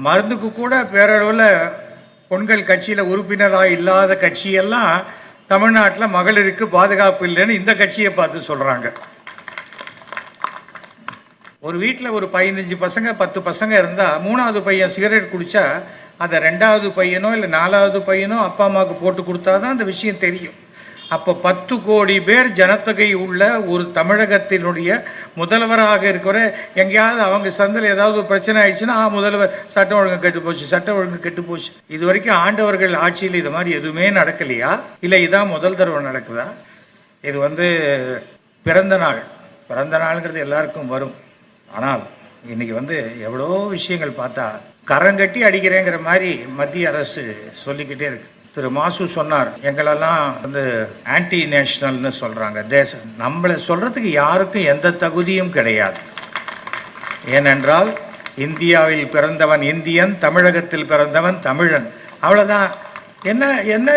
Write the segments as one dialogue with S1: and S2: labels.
S1: மருந்துக்கு கூட பேரளவில் பெண்கள் கட்சியில் உறுப்பினராக இல்லாத கட்சியெல்லாம் தமிழ்நாட்டில் மகளிருக்கு பாதுகாப்பு இல்லைன்னு இந்த கட்சியை பார்த்து சொல்கிறாங்க. ஒரு வீட்டில் ஒரு 15 பசங்க 10 பசங்க இருந்தால் 3வது பையன் சிகரெட் குடித்தா அதை 2வது பையனோ இல்லை 4வது பையனோ அப்பா அம்மாவுக்கு போட்டு கொடுத்தா தான் அந்த விஷயம் தெரியும். அப்போ 10 கோடி பேர் ஜனத்தொகை உள்ள ஒரு தமிழகத்தினுடைய முதல்வராக இருக்கிற எங்கேயாவது அவங்க சந்தில் ஏதாவது ஒரு பிரச்சனை ஆயிடுச்சுன்னா முதல்வர் சட்டம் ஒழுங்கு கெட்டு போச்சு, சட்டம் ஒழுங்கு கெட்டு போச்சு. இது வரைக்கும் ஆண்டவர்கள் ஆட்சியில் இது மாதிரி எதுவுமே நடக்கலையா? இல்லை இதான் முதல் தடவை நடக்குதா? இது பிறந்த நாள்ங்கிறது எல்லாருக்கும் வரும். ஆனால் இன்னைக்கு எவ்வளோ விஷயங்கள் பார்த்தா கரங்கட்டி அடிக்கிறேங்கிற மாதிரி மத்திய அரசு சொல்லிக்கிட்டே இருக்கு. திரு மாசு சொன்னார், எங்களெல்லாம் ஆன்டி நேஷனல்னு சொல்கிறாங்க. நம்மளை சொல்கிறதுக்கு யாருக்கும் எந்த தகுதியும் கிடையாது. ஏனென்றால் இந்தியாவில் பிறந்தவன் இந்தியன், தமிழகத்தில் பிறந்தவன் தமிழன், அவ்வளோதான். என்ன என்ன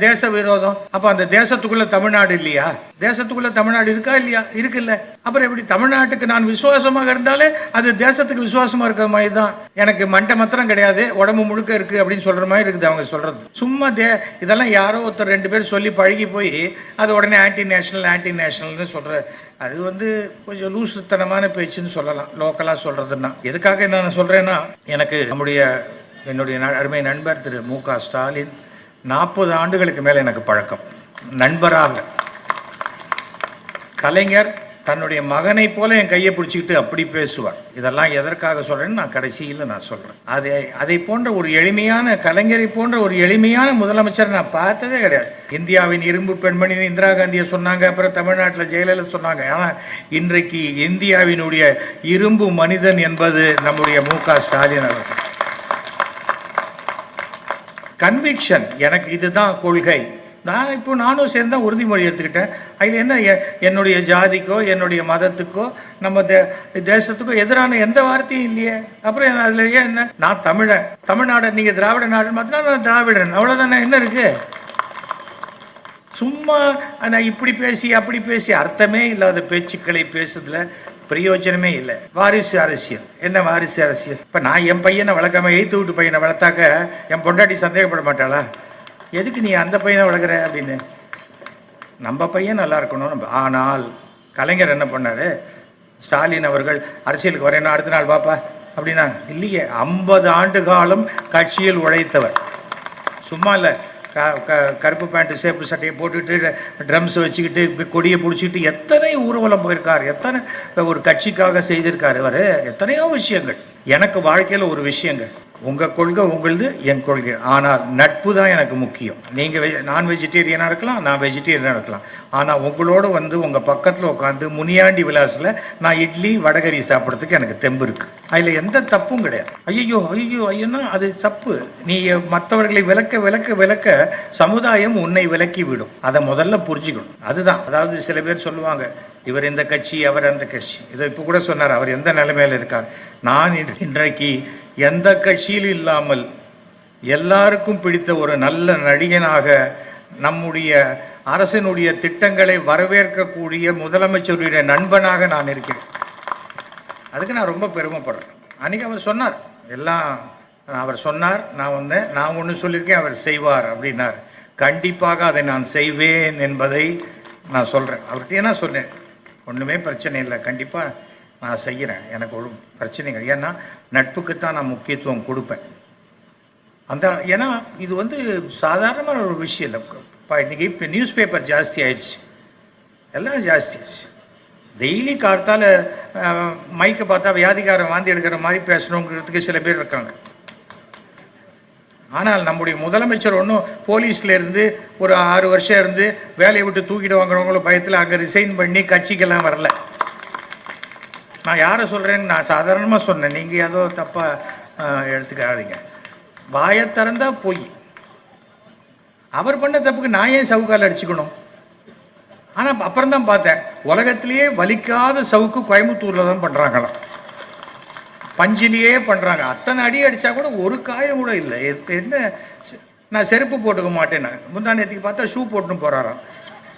S1: தேச விரோதம்? அப்போ அந்த தேசத்துக்குள்ள தமிழ்நாடு இல்லையா? தேசத்துக்குள்ள தமிழ்நாடு இருக்கா இல்லையா? இருக்குல்ல. அப்புறம் எப்படி தமிழ்நாட்டுக்கு நான் விசுவாசமாக இருந்தாலே அது தேசத்துக்கு விசுவாசமாக இருக்கிற மாதிரி தான். எனக்கு மண்டை மாத்திரம் கிடையாது, உடம்பு முழுக்க இருக்கு அப்படின்னு சொல்ற மாதிரி இருக்குது அவங்க சொல்றது. சும்மா இதெல்லாம் யாரோ ஒருத்தர் 2 பேர் சொல்லி பழகி போய் அது உடனே ஆன்டி நேஷனல்னு சொல்ற. அது கொஞ்சம் லூசுத்தனமான பேச்சுன்னு சொல்லலாம், லோக்கலாக சொல்றதுன்னா. எதுக்காக நான் சொல்றேன்னா, எனக்கு என்னுடைய அருமை நண்பர் திரு மு.க. ஸ்டாலின் 40 ஆண்டுகளுக்கு மேலே எனக்கு பழக்கம் நண்பராக. கலைஞர் தன்னுடைய மகனை போல என் கையை பிடிச்சிக்கிட்டு அப்படி பேசுவார். இதெல்லாம் எதற்காக சொல்றேன்னு நான் கடைசியில் நான் சொல்றேன். அதை போன்ற ஒரு எளிமையான கலைஞரை போன்ற ஒரு எளிமையான முதலமைச்சர் நான் பார்த்ததே கிடையாது. இந்தியாவின் இரும்பு பெண்மணி இந்திரா காந்தியை சொன்னாங்க, அப்புறம் தமிழ்நாட்டில் ஜெயலலிதா சொன்னாங்க. ஆனால் இன்றைக்கு இந்தியாவினுடைய இரும்பு மனிதன் என்பது நம்முடைய மு.க. ஸ்டாலின் அவர்கள். கன்விக்ஷன், எனக்கு இதுதான் கொள்கை. நானும் சேர்ந்தா உறுதிமொழி எடுத்துக்கிட்டேன். அதில் என்ன என்னுடைய ஜாதிக்கோ என்னுடைய மதத்துக்கோ நம்ம தேசத்துக்கோ எதிரான எந்த வார்த்தையும் இல்லையே. அப்புறம் அதில் என்ன, நான் தமிழன், தமிழ்நாடு நீங்கள் திராவிட நாடுன்னு மாத்தினா நான் திராவிடன், அவ்வளோதானே. என்ன இருக்கு? சும்மா நான் இப்படி பேசி அப்படி பேசி அர்த்தமே இல்லாத பேச்சுக்களை பேசுறதுல பிரயோஜனமே இல்லை. வாரிசு அரசியல் என்ன? வாரிசு அரசியல். இப்போ நான் என் பையனை வளர்க்காம 8th வீட்டு பையனை வளர்த்தாக்க என் பொண்டாட்டி சந்தேகப்பட மாட்டாளா? எதுக்கு நீ அந்த பையனை வளர்க்குற அப்படின்னு? நம்ம பையன் நல்லா இருக்கணும். ஆனால் கலைஞர் என்ன பண்ணாரு? ஸ்டாலின் அவர்கள் அரசியலுக்கு வரேன்னா அடுத்த நாள் பாப்பா அப்படின்னா இல்லையே. 50 ஆண்டு காலம் கட்சியில் உழைத்தவர். சும்மா இல்லை, கருப்பு பேண்ட்டு சேப்பு சட்டையை போட்டுக்கிட்டு ட்ரம்ஸ் வச்சுக்கிட்டு கொடியை பிடிச்சிக்கிட்டு எத்தனை ஊர்வலம் போயிருக்கார், எத்தனை ஒரு கட்சிக்காக செய்திருக்காரு அவர், எத்தனையோ விஷயங்கள். எனக்கு வாழ்க்கையில் ஒரு விஷயங்கள், உங்கள் கொள்கை உங்களது, என் கொள்கை. ஆனால் நட்பு தான் எனக்கு முக்கியம். நீங்கள் நான் வெஜிடேரியனாக இருக்கலாம், நான் வெஜிடேரியனாக இருக்கலாம். ஆனால் உங்களோட உங்கள் பக்கத்தில் உட்காந்து முனியாண்டி விலாசில் நான் இட்லி வடகரி சாப்பிட்றதுக்கு எனக்கு தெம்பு இருக்குது. அதில் எந்த தப்பும் கிடையாது. ஐயோன்னா அது தப்பு. நீ மற்றவர்களை விளக்க சமுதாயம் உன்னை விலக்கி விடும். அதை முதல்ல புரிஞ்சுக்கணும். அதுதான். அதாவது சில பேர் சொல்லுவாங்க, இவர் இந்த கட்சி, அவர் அந்த கட்சி. இதை இப்போ கூட சொன்னார், அவர் எந்த நிலைமையில் இருக்கார். நான் இன்றைக்கு எந்த கட்சியில் இல்லாமல் எல்லாருக்கும் பிடித்த ஒரு நல்ல நடிகனாக, நம்முடைய அரசினுடைய திட்டங்களை வரவேற்கக்கூடிய முதலமைச்சருடைய நண்பனாக நான் இருக்கிறேன். அதுக்கு நான் ரொம்ப பெருமைப்படுறேன். அன்றைக்கி அவர் சொன்னார், அவர் சொன்னார், நான் வந்தேன், நான் ஒன்று சொல்லியிருக்கேன், அவர் செய்வார் அப்படின்னார். கண்டிப்பாக அதை நான் செய்வேன் என்பதை நான் சொல்கிறேன். அவர்கிட்ட என்ன சொன்னேன், ஒன்றுமே பிரச்சனை இல்லை, கண்டிப்பாக நான் செய்கிறேன், எனக்கு ஒரு பிரச்சனைகள். ஏன்னா நட்புக்குத்தான் நான் முக்கியத்துவம் கொடுப்பேன். ஏன்னா இது சாதாரணமான ஒரு விஷயம் இல்லை. இன்றைக்கி இப்போ நியூஸ் பேப்பர் ஜாஸ்தி ஆயிடுச்சு, எல்லாம் ஜாஸ்தி ஆயிடுச்சு. டெய்லி காலத்தால் மைக்கை பார்த்தா வியாதிகாரம் வாந்தி எடுக்கிற மாதிரி பேசணுங்கிறதுக்கு சில பேர் இருக்காங்க. ஆனால் நம்முடைய முதலமைச்சர் ஒன்றும் போலீஸில் இருந்து ஒரு 6 வருஷம் இருந்து வேலையை விட்டு தூக்கிட்டு வாங்குறவங்களும் பயத்தில் அங்கே ரிசைன் பண்ணி கட்சிக்கெல்லாம் வரல. நான் யாரை சொல்கிறேன்னு நான் சாதாரணமாக சொன்னேன், நீங்கள் ஏதோ தப்பாக எடுத்துக்காதீங்க. வாயை திறந்தா போய் அவர் பண்ண தப்புக்கு நான் ஏன் சவுக்கால் அடிச்சுக்கணும்? ஆனால் அப்புறம் தான் பார்த்தேன், உலகத்திலேயே வலிக்காத சவுக்கு கோயம்புத்தூரில் தான் பண்ணுறாங்களாம். பஞ்சிலேயே பண்ணுறாங்க. அத்தனை அடி அடித்தா கூட ஒரு காயம் கூட இல்லை. என்ன, நான் செருப்பு போட்டுக்க மாட்டேன். முந்தா நேற்றுக்கு பார்த்தா ஷூ போட்டுன்னு போகிறாராம்.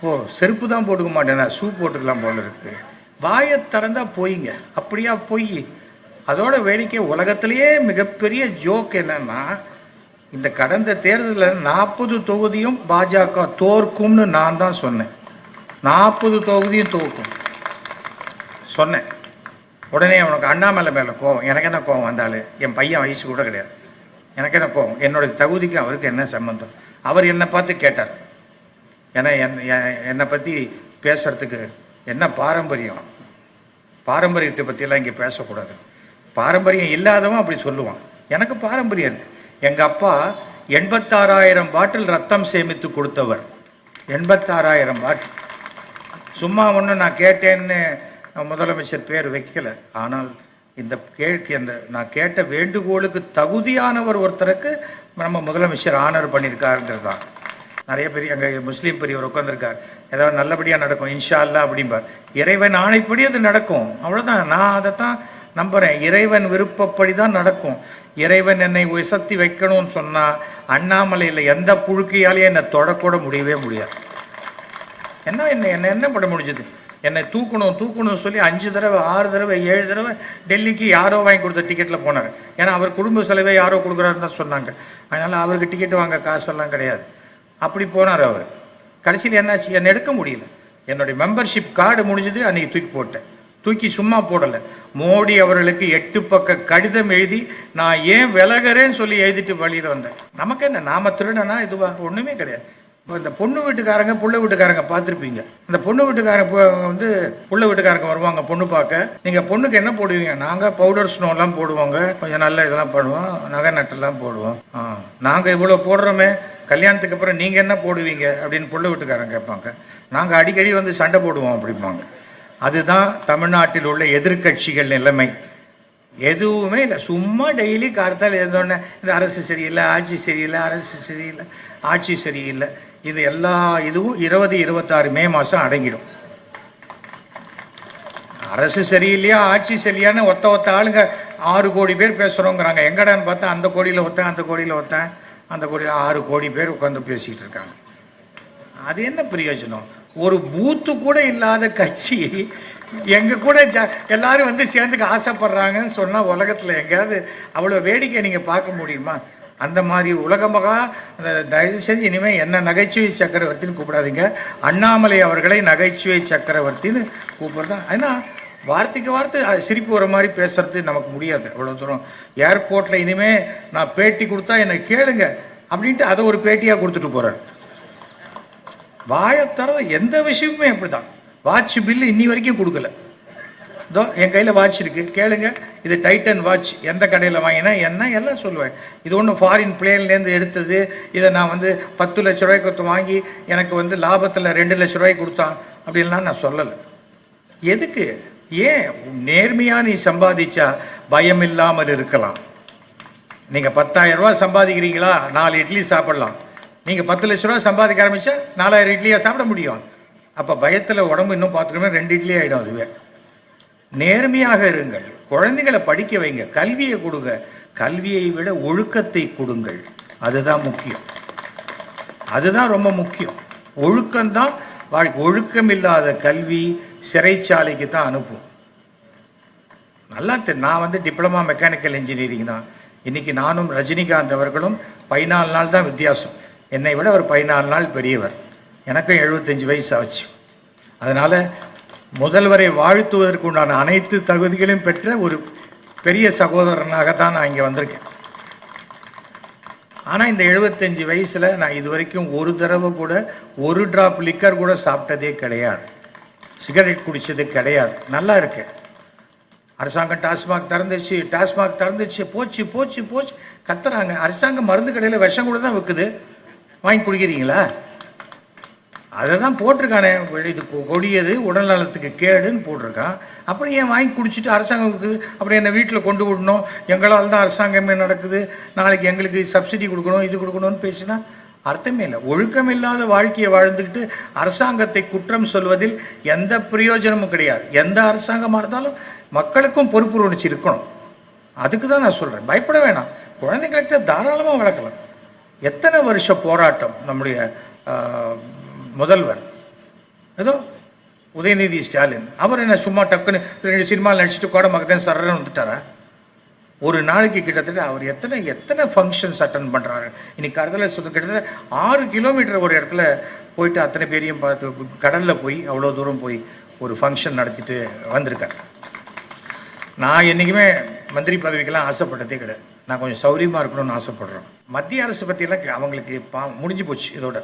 S1: ஓ, செருப்பு தான் போட்டுக்க மாட்டேன்னா ஷூ போட்டுக்கலாம் போல இருக்கு. வாயை திறந்தா போய்ங்க. அப்படியா போய் அதோட வேடிக்கை உலகத்திலேயே மிகப்பெரிய ஜோக் என்னன்னா, இந்த கடந்த தேர்தலில் 40 தொகுதியும் பாஜக தோற்கும்னு நான் தான் சொன்னேன். 40 தொகுதியும் தோற்கும் சொன்னேன். உடனே உனக்கு அண்ணாமலை மேலே கோவம். எனக்கு என்ன கோவம் வந்தாலும், என் பையன் வயசு கூட கிடையாது, எனக்கு என்ன கோவம்? என்னுடைய தகுதிக்கு அவருக்கு என்ன சம்பந்தம்? அவர் என்னை பார்த்து கேட்டார். ஏன்னா என்னை பற்றி பேசுறதுக்கு என்ன பாரம்பரியம், பாரம்பரியத்தை பற்றியெல்லாம் இங்கே பேசக்கூடாது. பாரம்பரியம் இல்லாதவன் அப்படி சொல்லுவான். எனக்கு பாரம்பரியம் இருக்குது. எங்கள் அப்பா 86,000 பாட்டில் ரத்தம் சேமித்து கொடுத்தவர். 86,000 பாட்டில். சும்மா ஒன்று நான் கேட்டேன்னு முதலமைச்சர் பேர் வைக்கல. ஆனால் இந்த நான் கேட்ட வேண்டுகோளுக்கு தகுதியானவர் ஒருத்தருக்கு நம்ம முதலமைச்சர் ஆனர் பண்ணியிருக்காருன்றது தான். நிறைய பெரிய அங்கே முஸ்லீம் பெரியவர் உட்காந்துருக்கார். ஏதாவது நல்லபடியாக நடக்கும் இன்ஷா அல்லா அப்படிம்பார். இறைவன் ஆணைப்படி அது நடக்கும், அவ்வளோதான். நான் அதைத்தான் நம்புகிறேன். இறைவன் விருப்பப்படி தான் நடக்கும். இறைவன் என்னை உயர்த்தி வைக்கணும்னு சொன்னால் அண்ணாமலையில் எந்த புழுக்கையாலேயும் என்னை தொடக்கூட முடியவே முடியாது. என்ன பண்ண முடிஞ்சது? என்னை தூக்கணும் சொல்லி 5 தடவை 6 தடவை 7 தடவை டெல்லிக்கு யாரோ வாங்கி கொடுத்த டிக்கெட்டில் போனார். ஏன்னா அவர் குடும்ப செலவை யாரோ கொடுக்குறாருன்னு தான் சொன்னாங்க. அதனால் அவருக்கு டிக்கெட் வாங்க காசெல்லாம் கிடையாது. அப்படி போனார் அவர். கடைசியில் என்னாச்சு? என்னை எடுக்க முடியல. என்னுடைய மெம்பர்ஷிப் கார்டு முடிஞ்சது, அன்றைக்கி தூக்கி போட்டேன். தூக்கி சும்மா போடலை, மோடி அவர்களுக்கு 8 பக்க கடிதம் எழுதி நான் ஏன் விலகிறேன்னு சொல்லி எழுதிட்டு வழியில் வந்தேன். நமக்கு என்ன, நாம திருடனா இதுவா? ஒன்றுமே கிடையாது. இப்போ இந்த பொண்ணு வீட்டுக்காரங்க புள்ள வீட்டுக்காரங்க பார்த்துருப்பீங்க. இந்த பொண்ணு வீட்டுக்காரங்க வந்து புள்ள வீட்டுக்காரங்க வருவாங்க பொண்ணு பார்க்க. நீங்கள் பொண்ணுக்கு என்ன போடுவீங்க? நாங்கள் பவுடர் ஸ்னோலாம் போடுவோங்க, கொஞ்சம் நல்ல இதெல்லாம் போடுவோம், நகை நட்டெல்லாம் போடுவோம். நாங்கள் இவ்வளோ போடுறோமே, கல்யாணத்துக்கு அப்புறம் நீங்கள் என்ன போடுவீங்க அப்படின்னு புள்ள வீட்டுக்காரங்க கேட்பாங்க. நாங்கள் அடிக்கடி வந்து சண்டை போடுவோம் அப்படிம்பாங்க. அதுதான் தமிழ்நாட்டில் உள்ள எதிர்கட்சிகள் நிலைமை. எதுவுமே இல்லை, சும்மா டெய்லி கார்த்தால் எழுந்தோடனே இந்த அரசு சரியில்லை, ஆட்சி சரியில்லை, அரசு சரியில்லை, ஆட்சி சரியில்லை. இது எல்லா இதுவும் 2026 மே மாதம் அடங்கிடும். அரசு சரியில்லையா ஆட்சி சரியான்னு ஒத்த ஆளுங்க 6 கோடி பேர் பேசுகிறோங்கிறாங்க. எங்கடான்னு பார்த்தா அந்த கோடியில் ஒருத்தன், அந்த கோடியில் ஒருத்தன், அந்த கோடியில் 6 கோடி பேர் உட்காந்து பேசிக்கிட்டு இருக்காங்க. அது என்ன பிரயோஜனம்? ஒரு பூத்து கூட இல்லாத கட்சி எங்கள் கூட எல்லாரும் வந்து சேர்ந்துக்க ஆசைப்படுறாங்கன்னு சொன்னால் உலகத்தில் எங்கேயாவது அவ்வளோ வேடிக்கை நீங்கள் பார்க்க முடியுமா? அந்த மாதிரி உலகமாக தயவு செஞ்சு இனிமேல் என்ன நகைச்சுவை சக்கரவர்த்தின்னு கூப்பிடாதீங்க. அண்ணாமலை அவர்களை நகைச்சுவை சக்கரவர்த்தின்னு கூப்பிடுறதான். ஏன்னா வார்த்தைக்கு வார்த்தை சிரிப்பு வர மாதிரி பேசுறது நமக்கு முடியாது. அவ்வளோ தூரம் ஏர்போர்ட்டில் இனிமேல் நான் பேட்டி கொடுத்தா என்னை கேளுங்க அப்படின்ட்டு அதை ஒரு பேட்டியாக கொடுத்துட்டு போகிறார். வாழத்தர எந்த விஷயமுமே அப்படி தான். வாட்ச் பில்லு இன்னி வரைக்கும் கொடுக்கல. இதோ என் கையில் வாட்ச் இருக்குது, கேளுங்க. இது டைட்டன் வாட்ச், எந்த கடையில் வாங்கினா என்ன எல்லாம் சொல்லுவேன். இது ஒன்றும் ஃபாரின் பிளேன்லேருந்து எடுத்தது, இதை நான் வந்து 10 லட்ச ரூபாய்க்கு வாங்கி எனக்கு வந்து லாபத்தில் 2 லட்ச ரூபாய்க்கு கொடுத்தான் அப்படின்லாம் நான் சொல்லலை. எதுக்கு? ஏன்? நேர்மையாக நீ சம்பாதிச்சா பயம் இல்லாமல் இருக்கலாம். நீங்கள் 10,000 ரூபா சம்பாதிக்கிறீங்களா, 4 இட்லி சாப்பிடலாம். நீங்கள் 10 லட்ச ரூபா சம்பாதிக்க ஆரம்பித்தா 4000 இட்லியாக சாப்பிட முடியும். அப்போ பயத்தில் உடம்பு இன்னும் பார்த்துக்கணும், 2 இட்லி ஆகிடும். அதுவே நேர்மையாக இருங்கள். குழந்தைகளை படிக்க வைங்க, கல்வியை கொடுங்க. கல்வியை விட ஒழுக்கத்தை கொடுங்கள். அதுதான் முக்கியம், அதுதான் ரொம்ப முக்கியம். ஒழுக்கம்தான் வாழ்க்கை. ஒழுக்கம் இல்லாத கல்வி சிறைச்சாலைக்கு தான் அனுப்பும். நல்லா நான் வந்து டிப்ளமா மெக்கானிக்கல் இன்ஜினியரிங் தான். இன்றைக்கி நானும் ரஜினிகாந்த் அவர்களும் 14 நாள் தான் வித்தியாசம். என்னை விட அவர் 14 நாள் பெரியவர். எனக்கும் 75 வயசு ஆச்சு. அதனால் முதல்வரை வாழ்த்துவதற்கு உண்டான அனைத்து தகுதிகளையும் பெற்ற ஒரு பெரிய சகோதரனாக தான் நான் இங்கே வந்திருக்கேன். ஆனால் இந்த 75 வயசில் நான் இது வரைக்கும் ஒரு தடவை கூட ஒரு ட்ராப் லிக்கர் கூட சாப்பிட்டதே கிடையாது, சிகரெட் குடித்தது கிடையாது. நல்லா இருக்கேன். அரசாங்கம் டாஸ்மாக் திறந்துச்சு, போச்சு போச்சு போச்சு கத்துறாங்க. அரசாங்கம் மருந்து கடையில் விஷம் கூட தான் விற்குது, வாங்கி குடிக்கிறீங்களா? அதை தான் போட்டிருக்கானே, இது கொடியது, உடல் நலத்துக்கு கேடுன்னு போட்டிருக்கான். அப்புறம் ஏன் வாங்கி குடிச்சிட்டு அரசாங்கம் இருக்குது? அப்படி என்னை வீட்டில் கொண்டு விடணும், எங்களால் தான் அரசாங்கமே நடக்குது, நாளைக்கு எங்களுக்கு சப்சிடி கொடுக்கணும், இது கொடுக்கணும்னு பேசினா அர்த்தமே இல்லை. ஒழுக்கம் இல்லாத வாழ்க்கையை வாழ்ந்துக்கிட்டு அரசாங்கத்தை குற்றம் சொல்வதில் எந்த பிரயோஜனமும் கிடையாது. எந்த அரசாங்கமாக இருந்தாலும் மக்களுக்கும் பொறுப்பு உணர்ச்சி இருக்கணும். அதுக்கு தான் நான் சொல்கிறேன், பயப்பட வேணாம். குழந்தைங்களுக்கு தாராளமாக வளர்க்கலாம். எத்தனை வருஷ போராட்டம் நம்முடைய முதல்வர், ஏதோ உதயநிதி ஸ்டாலின், அவர் என்ன சும்மா டக்குன்னு 2 சினிமாவில் நடிச்சுட்டு கூட மகதான் சரன்னு வந்துட்டாரா? ஒரு நாளைக்கு கிட்டத்தட்ட அவர் எத்தனை ஃபங்க்ஷன்ஸ் அட்டன் பண்ணுறாரு. இன்னைக்கு கடலில் கிட்டத்தட்ட 6 கிலோமீட்டர் ஒரு இடத்துல போயிட்டு அத்தனை பேரையும் பார்த்து கடலில் போய் அவ்வளோ தூரம் போய் ஒரு ஃபங்க்ஷன் நடத்திட்டு வந்திருக்கார். நான் என்றைக்குமே மந்திரி பதவிக்கெல்லாம் ஆசைப்பட்டதே கிடையாது. நான் கொஞ்சம் சௌரியமாக இருக்கணும்னு ஆசைப்படுறேன். மத்திய அரசு பற்றியெல்லாம் அவங்களுக்கு முடிஞ்சு போச்சு. இதோட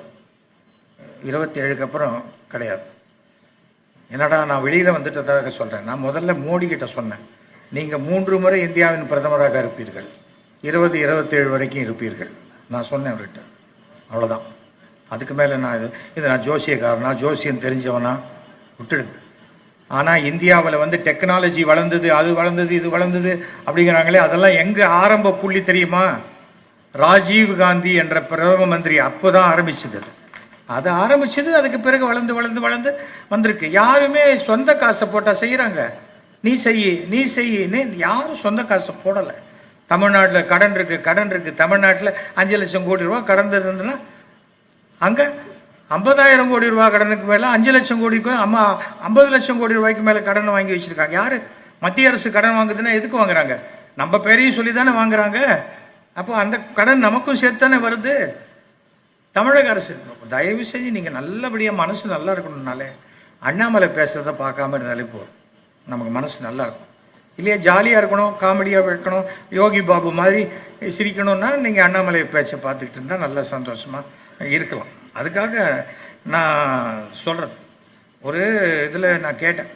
S1: 27க்கு அப்புறம் கிடையாது. என்னடா நான் வெளியில் வந்துட்டதாக சொல்கிறேன். நான் முதல்ல மோடி கிட்ட சொன்னேன், நீங்கள் 3 முறை இந்தியாவின் பிரதமராக இருப்பீர்கள், 27 வரைக்கும் இருப்பீர்கள். நான் சொன்னேன் அவர்கிட்ட. அவ்வளோதான். அதுக்கு மேலே நான் இது நான் ஜோசியக்காரனா, ஜோசியம் தெரிஞ்சவனா விட்டுடுங்க. ஆனால் இந்தியாவில் வந்து டெக்னாலஜி வளர்ந்தது, அது வளர்ந்தது, இது வளர்ந்தது அப்படிங்கிறாங்களே, அதெல்லாம் எங்கே ஆரம்ப புள்ளி தெரியுமா? ராஜீவ் காந்தி என்ற பிரதம மந்திரி அப்போ தான் ஆரம்பிச்சது. அது ஆரம்பிச்சது. அதுக்கு பிறகு வளர்ந்து வளர்ந்து வளர்ந்து வந்திருக்கு. யாருமே சொந்த காசை போட்டால் செய்கிறாங்க. நீ செய்யின்னு யாரும் சொந்த காசை போடலை. தமிழ்நாட்டில் கடன் இருக்குது. தமிழ்நாட்டில் 5 லட்சம் கோடி ரூபா கடன் இருந்ததுன்னா அங்கே 50,000 கோடி ரூபா கடனுக்கு மேலே 5 லட்சம் கோடிக்கு 50 லட்சம் கோடி ரூபாய்க்கு மேலே கடன் வாங்கி வச்சுருக்காங்க. யார்? மத்திய அரசு கடன் வாங்குதுன்னா எதுக்கு வாங்குறாங்க? நம்ம பேரையும் சொல்லி தானே வாங்குறாங்க. அப்போ அந்த கடன் நமக்கும் சேர்த்து தானே வருது. தமிழக அரசு தயவு செஞ்சு நீங்கள் நல்லபடியாக மனசு நல்லா இருக்கணும்னாலே அண்ணாமலை பேசுகிறத பார்க்காம இருந்தாலே போதும். நமக்கு மனசு நல்லா இருக்கும். இல்லையா ஜாலியாக இருக்கணும், காமெடியாக இருக்கணும், யோகி பாபு மாதிரி சிரிக்கணும்னா நீங்கள் அண்ணாமலை பேச்சை பார்த்துக்கிட்டு இருந்தால் நல்லா சந்தோஷமாக இருக்கலாம். அதுக்காக நான் சொல்கிறது. ஒரு இதில் நான் கேட்டேன்,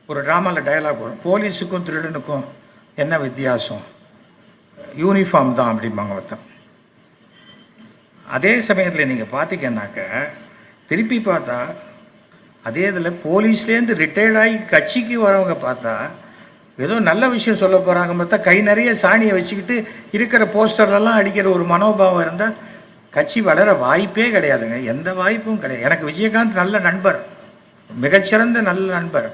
S1: ஒரு ட்ராமாவில் டயலாக் வரும், போலீஸுக்கும் திருடனுக்கும் என்ன வித்தியாசம்? யூனிஃபார்ம் தான் அப்படிம்பாங்க ஒருத்தன். அதே சமயத்தில் நீங்கள் பார்த்தீங்கன்னாக்க திருப்பி பார்த்தா அதே இதில் போலீஸ்லேருந்து ரிட்டையர்ட் ஆகி கட்சிக்கு வரவங்க பார்த்தா ஏதோ நல்ல விஷயம் சொல்ல போகிறாங்க பார்த்தா கை நிறைய சாணியை வச்சுக்கிட்டு இருக்கிற போஸ்டர்லாம் அடிக்கிற ஒரு மனோபாவம் இருந்தால் கட்சி வளர வாய்ப்பே கிடையாதுங்க. எந்த வாய்ப்பும் கிடையாது. எனக்கு விஜயகாந்த் நல்ல நண்பர், மிகச்சிறந்த நல்ல நண்பர்.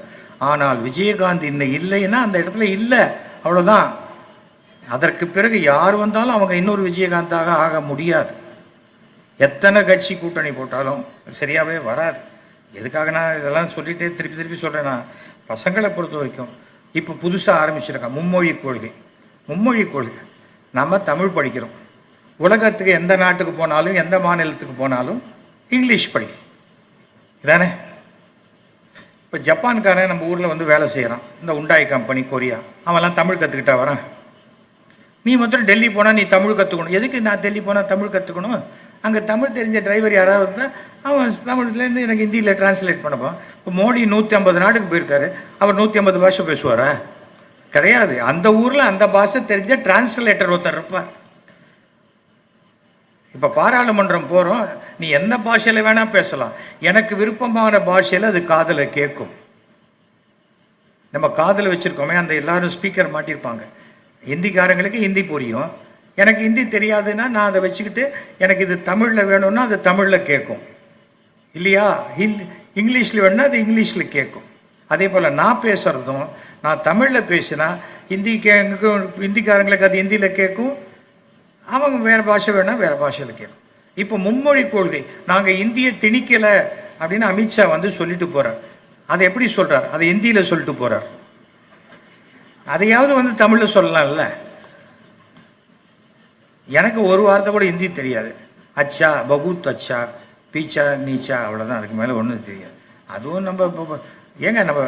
S1: ஆனால் விஜயகாந்த் இன்னும் இல்லைன்னா அந்த இடத்துல இல்லை, அவ்வளோதான். அதற்கு பிறகு யார் வந்தாலும் அவங்க இன்னொரு விஜயகாந்தாக ஆக முடியாது. எத்தனை கட்சி கூட்டணி போட்டாலும் சரியாகவே வராது. எதுக்காக நான் இதெல்லாம் சொல்லிகிட்டே திருப்பி சொல்கிறேன்னா, பசங்களை பொறுத்த வரைக்கும் இப்போ புதுசாக ஆரம்பிச்சிருக்கான் மும்மொழி கொள்கை. மும்மொழி கொள்கை நம்ம தமிழ் படிக்கிறோம். உலகத்துக்கு எந்த நாட்டுக்கு போனாலும் எந்த மாநிலத்துக்கு போனாலும் இங்கிலீஷ் படிக்கும் இதானே. இப்போ ஜப்பான்காரன் நம்ம ஊரில் வந்து வேலை செய்கிறான், இந்த உண்டாய் கம்பெனி, கொரியா, அவன்லாம் தமிழ் கற்றுக்கிட்டா வரான். நீ மாத்திரம் டெல்லி போனால் நீ தமிழ் கற்றுக்கணும். எதுக்கு நான் டெல்லி போனால் தமிழ் கற்றுக்கணும்? அங்கே தமிழ் தெரிஞ்ச டிரைவர் யாராவது இருந்தால் அவன் தமிழ்லேருந்து எனக்கு ஹிந்தியில் டிரான்ஸ்லேட் பண்ணப்போம். இப்போ மோடி 150 நாட்டுக்கு போயிருக்காரு, அவர் 150 பாஷை பேசுவாரா? கிடையாது. அந்த ஊரில் அந்த பாஷை தெரிஞ்ச டிரான்ஸ்லேட்டர் ஒருத்தர் இருப்பார். இப்போ பாராளுமன்றம் போகிறோம், நீ எந்த பாஷையில் வேணால் பேசலாம், எனக்கு விருப்பமான பாஷையில் அது காதில் கேட்கும். நம்ம காதில் வச்சுருக்கோமே, அந்த எல்லாரும் ஸ்பீக்கர் மாட்டியிருப்பாங்க. ஹிந்திக்காரங்களுக்கு ஹிந்தி புரியும், எனக்கு ஹிந்தி தெரியாதுன்னா நான் அதை வச்சுக்கிட்டு எனக்கு இது தமிழில் வேணும்னா அது தமிழில் கேட்கும் இல்லையா? இங்கிலீஷில் வேணும்னா அது இங்கிலீஷில் கேட்கும். அதே போல் நான் பேசுகிறதும், நான் தமிழில் பேசினா ஹிந்திக்காரங்களுக்கு அது ஹிந்தியில் கேட்கும், அவங்க வேறு பாஷை வேணால் வேறு பாஷையில் கேட்கும். இப்போ மும்மொழி கொள்கை, நாங்கள் இந்தியை திணிக்கலை அப்படின்னு அமித்ஷா வந்து சொல்லிட்டு போகிறார். அதை எப்படி சொல்கிறார்? அதை ஹிந்தியில் சொல்லிட்டு போகிறார். அதையாவது வந்து தமிழில் சொல்லலாம்ல. எனக்கு ஒரு வார்த்தை கூட ஹிந்தி தெரியாது. அச்சா, பகுத் அச்சா, பீச்சா, நீச்சா, அவ்வளோதான். அதுக்கு மேலே ஒன்றும் தெரியாது. அதுவும் நம்ம ஏங்க நம்ம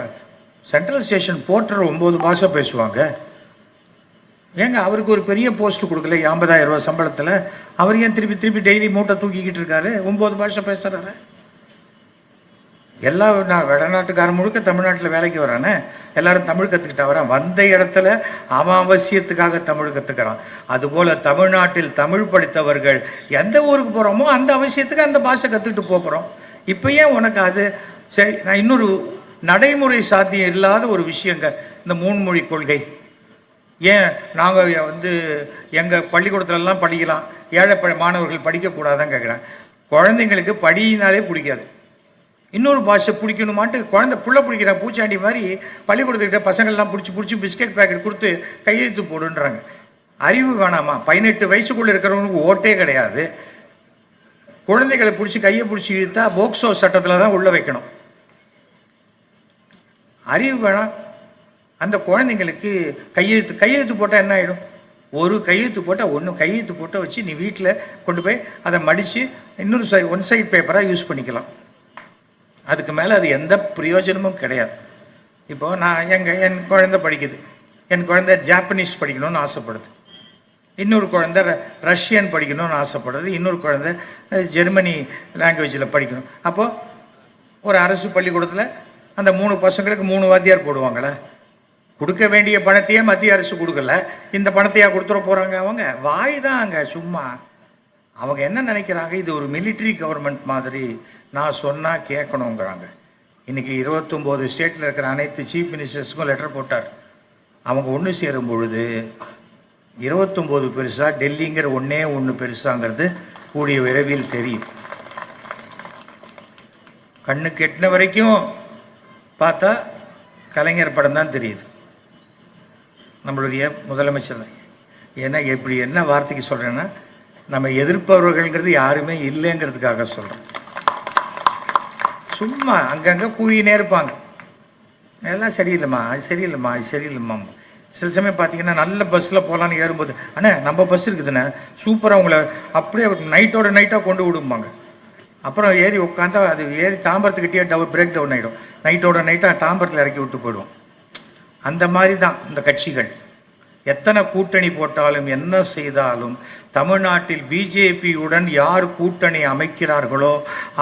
S1: சென்ட்ரல் ஸ்டேஷன் போர்ட்டர் 9 பாஷை பேசுவாங்க. ஏங்க அவருக்கு ஒரு பெரிய போஸ்ட் கொடுக்கல 50,000 ரூபா சம்பளத்தில், அவர் ஏன் திருப்பி டெய்லி மூட்டை தூக்கிக்கிட்டு இருக்காரு? 9 பாஷை பேசுகிறாரு. எல்லா வடநாட்டுக்காரன் முழுக்க தமிழ்நாட்டில் வேலைக்கு வரானே, எல்லாரும் தமிழ் கற்றுக்கிட்டா வரான். வந்த இடத்துல அவன் அவசியத்துக்காக தமிழ் கற்றுக்கிறான். அதுபோல் தமிழ்நாட்டில் தமிழ் படித்தவர்கள் எந்த ஊருக்கு போகிறோமோ அந்த அவசியத்துக்கு அந்த பாஷை கற்றுக்கிட்டு போகிறோம். இப்போ ஏன் உனக்கு அது சரி? நான் இன்னொரு நடைமுறை சாத்தியம் இல்லாத ஒரு விஷயங்க இந்த 3 மொழி கொள்கை. ஏன் நாங்கள் வந்து எங்கள் பள்ளிக்கூடத்துலலாம் படிக்கலாம், ஏழை மாணவர்கள் படிக்கக்கூடாதான் கேட்குறாங்க. குழந்தைங்களுக்கு படியினாலே பிடிக்காது, இன்னொரு பாஷை பிடிக்கணுமான்ட்டு குழந்தை புள்ள பிடிக்கிற பூச்சாண்டி மாதிரி பள்ளிக்கூடத்துக்கிட்ட பசங்கள்லாம் பிடிச்சி பிஸ்கெட் பேக்கெட் கொடுத்து கையெழுத்து போடுன்றாங்க. அறிவு வேணாமா? 18 வயசுக்குள்ளே இருக்கிறவங்களுக்கு ஓட்டே கிடையாது. குழந்தைகளை பிடிச்சி கையை பிடிச்சி இழுத்தா போக்சோ சட்டத்தில் தான் உள்ளே வைக்கணும். அறிவு வேணாம். அந்த குழந்தைங்களுக்கு கையெழுத்து போட்டால் என்ன ஆகிடும்? ஒரு கையெழுத்து போட்டால் கையெழுத்து போட்டால் வச்சு நீ வீட்டில் கொண்டு போய் அதை மடித்து இன்னொரு ஒன் சைட் பேப்பராக யூஸ் பண்ணிக்கலாம். அதுக்கு மேலே அது எந்த பிரயோஜனமும் கிடையாது. இப்போது நான் என் குழந்தை படிக்குது, என் குழந்தை ஜாப்பனீஸ் படிக்கணும்னு ஆசைப்படுது, இன்னொரு குழந்தை ரஷ்யன் படிக்கணும்னு ஆசைப்படுது, இன்னொரு குழந்தை ஜெர்மனி லாங்குவேஜில் படிக்கணும். அப்போது ஒரு அரசு பள்ளிக்கூடத்தில் அந்த 3 பசங்களுக்கு 3 வாத்தியார் போடுவாங்களே. கொடுக்க வேண்டிய பணத்தையே மத்திய அரசு கொடுக்கல, இந்த பணத்தையா கொடுத்துட போகிறாங்க? அவங்க வாய் தான் அங்கே சும்மா. அவங்க என்ன நினைக்கிறாங்க, இது ஒரு மிலிட்ரி கவர்மெண்ட் மாதிரி, நான் சொன்னால் கேட்கணுங்கிறாங்க. இன்றைக்கி 29 ஸ்டேட்டில் இருக்கிற அனைத்து சீஃப் மினிஸ்டர்ஸுக்கும் லெட்டர் போட்டார். அவங்க ஒன்று சேரும் பொழுது 29 பெருசா, டெல்லிங்கிற ஒன்று பெருசாங்கிறது கூடிய விரைவில் தெரியும். கண்ணுக்கு எட்டின வரைக்கும் பார்த்தா கலைஞர் படம் தான் தெரியுது, நம்மளுடைய முதலமைச்சர். ஏன்னா இப்படி என்ன வார்த்தைக்கு சொல்கிறேன்னா, நம்ம எதிர்ப்பவர்கள்ங்கிறது யாருமே இல்லைங்கிறதுக்காக சொல்கிறேன். சும்மா அங்கங்கே கூவினே இருப்பாங்க, எல்லாம் சரியில்லைம்மா, அது சரியில்லைம்மா, அது சரியில்லைம்மா. சில சமயம் பார்த்தீங்கன்னா நல்ல பஸ்ஸில் போகலான்னு ஏறும்போது, அண்ணே நம்ம பஸ் இருக்குதுண்ணே, சூப்பராக உங்களை அப்படியே நைட்டோட நைட்டாக கொண்டு விடும்பாங்க. அப்புறம் ஏறி உட்காந்தா அது ஏறி தாம்பரத்துக்கிட்டே பிரேக் டவுன் ஆகிடும். நைட்டோட நைட்டாக தாம்பரத்தில் இறக்கி விட்டு போயிடுவோம். அந்த மாதிரி தான் இந்த கட்சிகள். எத்தனை கூட்டணி போட்டாலும் என்ன செய்தாலும் தமிழ்நாட்டில் பிஜேபியுடன் யார் கூட்டணி அமைக்கிறார்களோ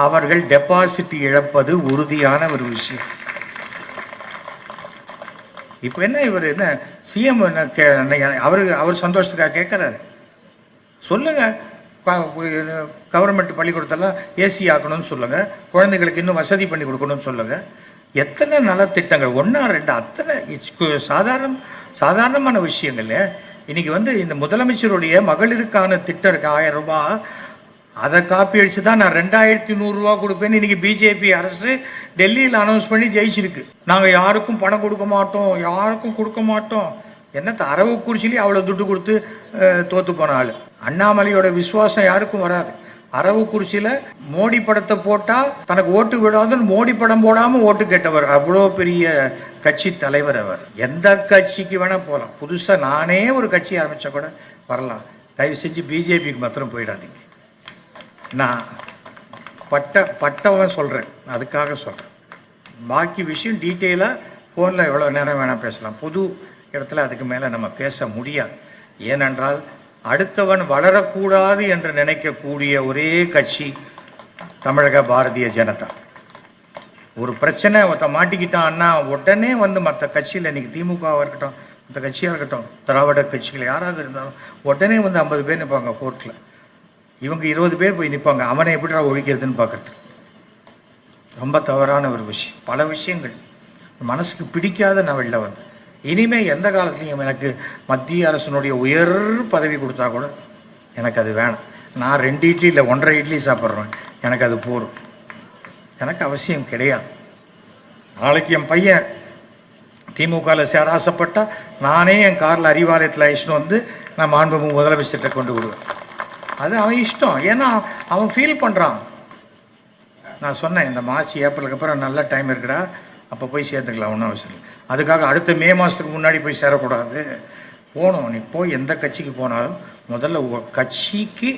S1: அவர்கள் டெபாசிட் இழப்பது உறுதியான ஒரு விஷயம். இப்போ என்ன இவர் என்ன சிஎம் அவர் சந்தோஷத்துக்காக கேட்குறாரு? சொல்லுங்கள், கவர்மெண்ட் பள்ளிக்கூடத்தெல்லாம் ஏசி ஆக்கணும்னு சொல்லுங்கள், குழந்தைகளுக்கு இன்னும் வசதி பண்ணி கொடுக்கணும்னு சொல்லுங்கள். எத்தனை நலத்திட்டங்கள், 1 or 2, அத்தனை சாதாரணமான விஷயங்கள். இன்றைக்கி இந்த முதலமைச்சருடைய மகளிருக்கான திட்டம் இருக்குது, 1000 ரூபாய். அதை காப்பி அடித்து தான் நான் 2100 ரூபா கொடுப்பேன்னு இன்றைக்கி பிஜேபி அரசு டெல்லியில் அனௌன்ஸ் பண்ணி ஜெயிச்சிருக்கு. நாங்கள் யாருக்கும் பணம் கொடுக்க மாட்டோம். என்னத்தை அரவக்குறிச்சிலேயே அவ்வளோ துட்டு கொடுத்து தோற்று போன ஆள். அண்ணாமலையோட விசுவாசம் யாருக்கும் வராது. அரவக்குறிச்சியில் மோடி படத்தை போட்டால் தனக்கு ஓட்டு விடாதுன்னு மோடி படம் போடாமல் ஓட்டு கேட்டவர். அவ்வளோ பெரிய கட்சி தலைவர் அவர். எந்த கட்சிக்கு வேணால் போகலாம். புதுசாக நானே ஒரு கட்சி ஆரம்பித்தா கூட வரலாம். தயவு செஞ்சு பிஜேபிக்கு மாத்திரம் போயிடாதீங்க. நான் பட்டவன் சொல்கிறேன், அதுக்காக சொல்கிறேன். பாக்கி விஷயம் டீட்டெயிலாக ஃபோனில் எவ்வளோ நேரம் வேணால் பேசலாம். பொது இடத்துல அதுக்கு மேலே நம்ம பேச முடியாது. ஏனென்றால் அடுத்தவன் வளரக்கூடாது என்று நினைக்கக்கூடிய ஒரே கட்சி தமிழக பாரதிய ஜனதா. ஒரு பிரச்சனை மாட்டிக்கிட்டான்னா உடனே மற்ற கட்சியில், இன்றைக்கி திமுகவாக இருக்கட்டும், மற்ற கட்சியாக இருக்கட்டும், திராவிட கட்சிகள் யாராக இருந்தாலும் உடனே 50 பேர் நிற்பாங்க கோர்ட்டில். இவங்க 20 பேர் போய் நிற்பாங்க, அவனை எப்படிடா ஒழிக்கிறதுன்னு பார்க்குறதுக்கு. ரொம்ப தவறான ஒரு விஷயம். பல விஷயங்கள் மனசுக்கு பிடிக்காத நான் வெளில வந்தேன். இனிமேல் எந்த காலத்துலையும் எனக்கு மத்திய அரசனுடைய உயர் பதவி கொடுத்தா கூட எனக்கு அது வேணாம். நான் 2 இட்லி இல்லை 1.5 இட்லி சாப்பிட்றேன், எனக்கு அது போதும். எனக்கு அவசியம் கிடையாது. நாளைக்கு என் பையன் திமுகவில் சேர ஆசைப்பட்டால் நானே என் காரில் அறிவாலயத்தில் அழைச்சிட்டு நான் மாண்புமிகு முதலமைச்சர்கிட்ட கொண்டு விடுவேன். அது அவன் இஷ்டம். ஏன்னா அவன் ஃபீல் பண்ணுறான். நான் சொன்னேன், இந்த மார்ச் ஏப்ரலுக்கு அப்புறம் நல்ல டைம் இருக்குடா, அப்போ போய் சேர்த்துக்கலாம், ஒன்றும் அவசியம் இல்லை. அதுக்காக அடுத்த மே மாதத்துக்கு முன்னாடி போய் சேரக்கூடாது. போகணும். நீ போய் எந்த கட்சிக்கு போனாலும் முதல்ல கட்சிக்கு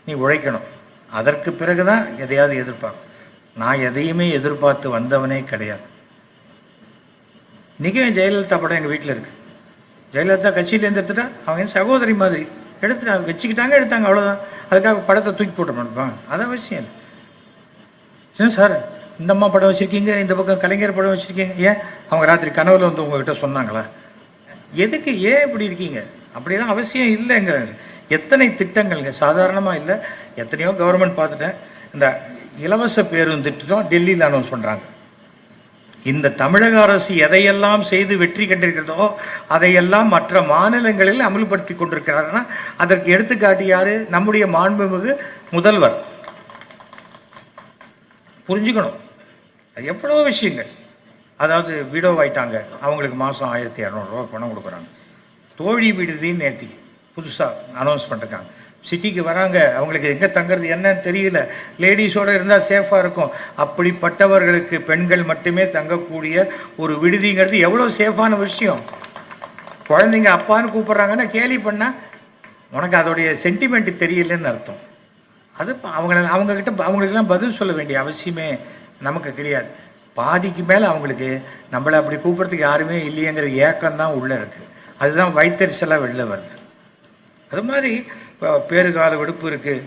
S1: நீ உழைக்கணும். அதற்கு பிறகு தான் எதையாவது எதிர்பார்க்கணும். நான் எதையுமே எதிர்பார்த்து வந்தவனே கிடையாது. இன்றைக்கி ஜெயலலிதா படம் எங்கள் வீட்டில் இருக்குது. ஜெயலலிதா கட்சியிலேருந்து எடுத்துட்டா அவங்க சகோதரி மாதிரி எடுத்துட்டாங்க, எடுத்தாங்க, அவ்வளோதான். அதுக்காக படத்தை தூக்கி போட்டு மாட்டான், அது அவசியம் இல்லை. சரி சார், இந்த அம்மா படம் வச்சுருக்கீங்க, இந்த பக்கம் கலைஞர் படம் வச்சுருக்கீங்க, ஏன் அவங்க ராத்திரி கனவுல உங்ககிட்ட சொன்னாங்களா? எதுக்கு, ஏன் இப்படி இருக்கீங்க? அப்படிலாம் அவசியம் இல்லைங்கிறாரு. எத்தனை திட்டங்கள்ங்க, சாதாரணமாக இல்லை, எத்தனையோ கவர்மெண்ட் பார்த்துட்டேன். இந்த இலவச பேருந்து திட்டம் டெல்லியில் அனௌன்ஸ் பண்ணுறாங்க. இந்த தமிழக அரசு எதையெல்லாம் செய்து வெற்றி கண்டிருக்கிறதோ அதையெல்லாம் மற்ற மாநிலங்களில் அமல்படுத்தி கொண்டிருக்கிறாருன்னா அதற்கு எடுத்துக்காட்டி யாரு? நம்முடைய மாண்புமிகு முதல்வர். புரிஞ்சுக்கணும், அது எவ்வளோ விஷயங்கள். அதாவது விடோவாயிட்டாங்க, அவங்களுக்கு மாதம் 1200 ரூபா பணம் கொடுக்குறாங்க. தோழி விடுதின்னு நேர்த்தி புதுசாக அனௌன்ஸ் பண்ணிருக்காங்க. சிட்டிக்கு வராங்க, அவங்களுக்கு எங்கே தங்குறது என்னன்னு தெரியல, லேடிஸோடு இருந்தால் சேஃபாக இருக்கும். அப்படிப்பட்டவர்களுக்கு பெண்கள் மட்டுமே தங்கக்கூடிய ஒரு விடுதிங்கிறது எவ்வளோ சேஃபான விஷயம். குழந்தைங்க அப்பான்னு கூப்பிட்றாங்கன்னா கேலி பண்ணால் உனக்கு அதோடைய சென்டிமெண்ட் தெரியலன்னு அர்த்தம். அது அவங்கக்கிட்ட அவங்களுக்கெல்லாம் பதில் சொல்ல வேண்டிய அவசியமே நமக்கு கிடையாது. பாதிக்கு மேலே அவங்களுக்கு நம்மளை அப்படி கூப்பிட்றதுக்கு யாருமே இல்லையங்கிற ஏக்கம்தான் உள்ளே இருக்குது. அதுதான் வயிற்றுச்சலாக வெளில வருது. அது மாதிரி பேறுகால விடுப்பு இருக்குது.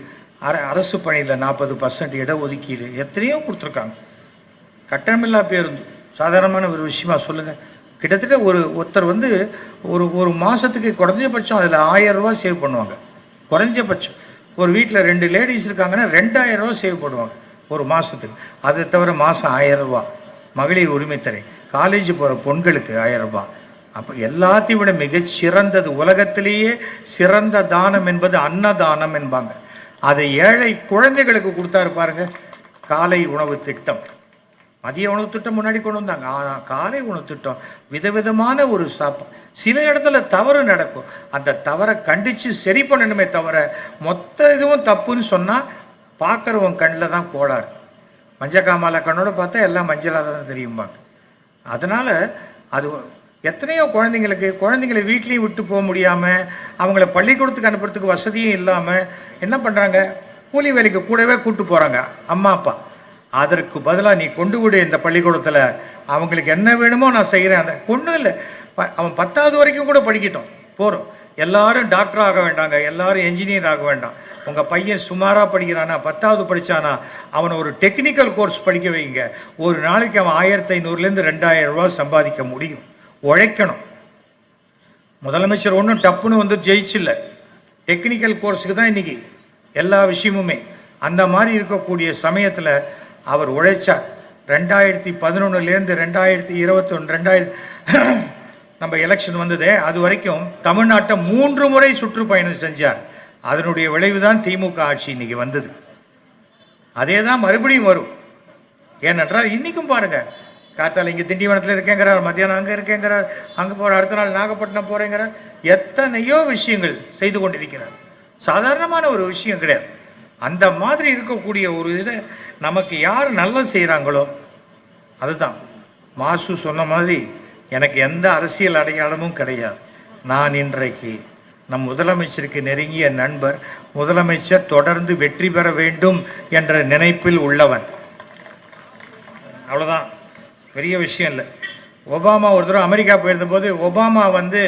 S1: அரசு பணியில் 40% இடஒதுக்கீடு எத்தனையோ கொடுத்துருக்காங்க. கட்டணமில்லா பேருந்து சாதாரணமான ஒரு விஷயமா சொல்லுங்கள். கிட்டத்தட்ட ஒருத்தர் வந்து ஒரு மாதத்துக்கு குறைஞ்சபட்சம் அதில் 1000 ரூபா சேவ் பண்ணுவாங்க. குறைஞ்சபட்சம் ஒரு வீட்டில் 2 லேடிஸ் இருக்காங்கன்னா 2000 ரூபா சேவ் பண்ணுவாங்க ஒரு மாதத்துக்கு. அதை தவிர மாதம் 1000 ரூபா மகளிர் உரிமைத்தொகை, காலேஜ் போகிற பொண்களுக்கு 1000 ரூபா. அப்போ எல்லாத்தையும் விட மிகச்சிறந்தது, உலகத்திலேயே சிறந்த தானம் என்பது அன்னதானம் என்பாங்க. அதை ஏழை குழந்தைகளுக்கு கொடுத்தாரு பாருங்க. காலை உணவு திட்டம், மதிய உணவு திட்டம் முன்னாடி கொண்டு வந்தாங்க. ஆனால் காலை உணவு திட்டம் விதவிதமான ஒரு சாப்பாடு. சில இடத்துல தவறு நடக்கும், அந்த தவறை கண்டித்து சரி பண்ணணுமே தவிர மொத்த இதுவும் தப்புன்னு சொன்னால் பார்க்குறவங்க கண்ணில் தான் கோளாறு. மஞ்சக்காமால கண்ணோட பார்த்தா எல்லாம் மஞ்சளாக தான் தெரியும்பாங்க. அதனால் அது எத்தனையோ குழந்தைங்களை வீட்லேயும் விட்டு போக முடியாமல், அவங்கள பள்ளிக்கூடத்துக்கு அனுப்புறதுக்கு வசதியும் இல்லாமல் என்ன பண்ணுறாங்க, கூலி வேலைக்கு கூடவே கூப்பிட்டு போகிறாங்க அம்மா அப்பா. அதற்கு பதிலாக நீ கொண்டு விடு இந்த பள்ளிக்கூடத்தில், அவங்களுக்கு என்ன வேணுமோ நான் செய்கிறேன். அந்த ஒன்றும் இல்லை, அவன் 10வது வரைக்கும் கூட படிக்கட்டும், போகிறோம். எல்லாரும் டாக்டர் ஆக வேண்டாங்க, எல்லாரும் என்ஜினியர் ஆக வேண்டாம். உங்கள் பையன் சுமாராக படிக்கிறானா, 10வது படித்தானா, அவனை ஒரு டெக்னிக்கல் கோர்ஸ் படிக்க வைங்க. ஒரு நாளைக்கு அவன் 1500லேருந்து 2000 ரூபா சம்பாதிக்க முடியும். உழைக்கணும். முதலமைச்சர் ஒன்றும் டப்புன்னு வந்து ஜெயிச்சில்ல, டெக்னிக்கல் கோர்ஸுக்கு தான் இன்றைக்கி எல்லா விஷயமுமே. அந்த மாதிரி இருக்கக்கூடிய சமயத்தில் அவர் உழைச்சார். 2011லேருந்து 2021 நம்ம எலெக்ஷன் வந்ததே, அது வரைக்கும் தமிழ்நாட்டை 3 முறை சுற்றுப்பயணம் செஞ்சார். அதனுடைய விளைவு தான் திமுக ஆட்சி இன்னைக்கு வந்தது. அதே தான் மறுபடியும் வரும். ஏனென்றால் இன்றைக்கும் பாருங்கள், காத்தால் இங்கே திண்டிவனத்தில் இருக்கேங்கிறார், மத்தியானம் அங்கே இருக்கேங்கிறார், அங்கே போகிற அடுத்த நாள் நாகப்பட்டினம் போகிறேங்கிறார். எத்தனையோ விஷயங்கள் செய்து கொண்டிருக்கிறார். சாதாரணமான ஒரு விஷயம் கிடையாது. அந்த மாதிரி இருக்கக்கூடிய ஒரு இதை நமக்கு யார் நல்லது செய்கிறாங்களோ அதுதான். மாசு சொன்ன மாதிரி எனக்கு எந்த அரசியல் அடையாளமும் கிடையாது. நான் இன்றைக்கு நம் முதலமைச்சருக்கு நெருங்கிய நண்பர், முதலமைச்சர் தொடர்ந்து வெற்றி பெற வேண்டும் என்ற நினைப்பில் உள்ளவன். அவ்வளோதான், பெரிய விஷயம் இல்லை. ஒபாமா ஒரு தடவை அமெரிக்கா போயிருந்தபோது ஒபாமா வந்து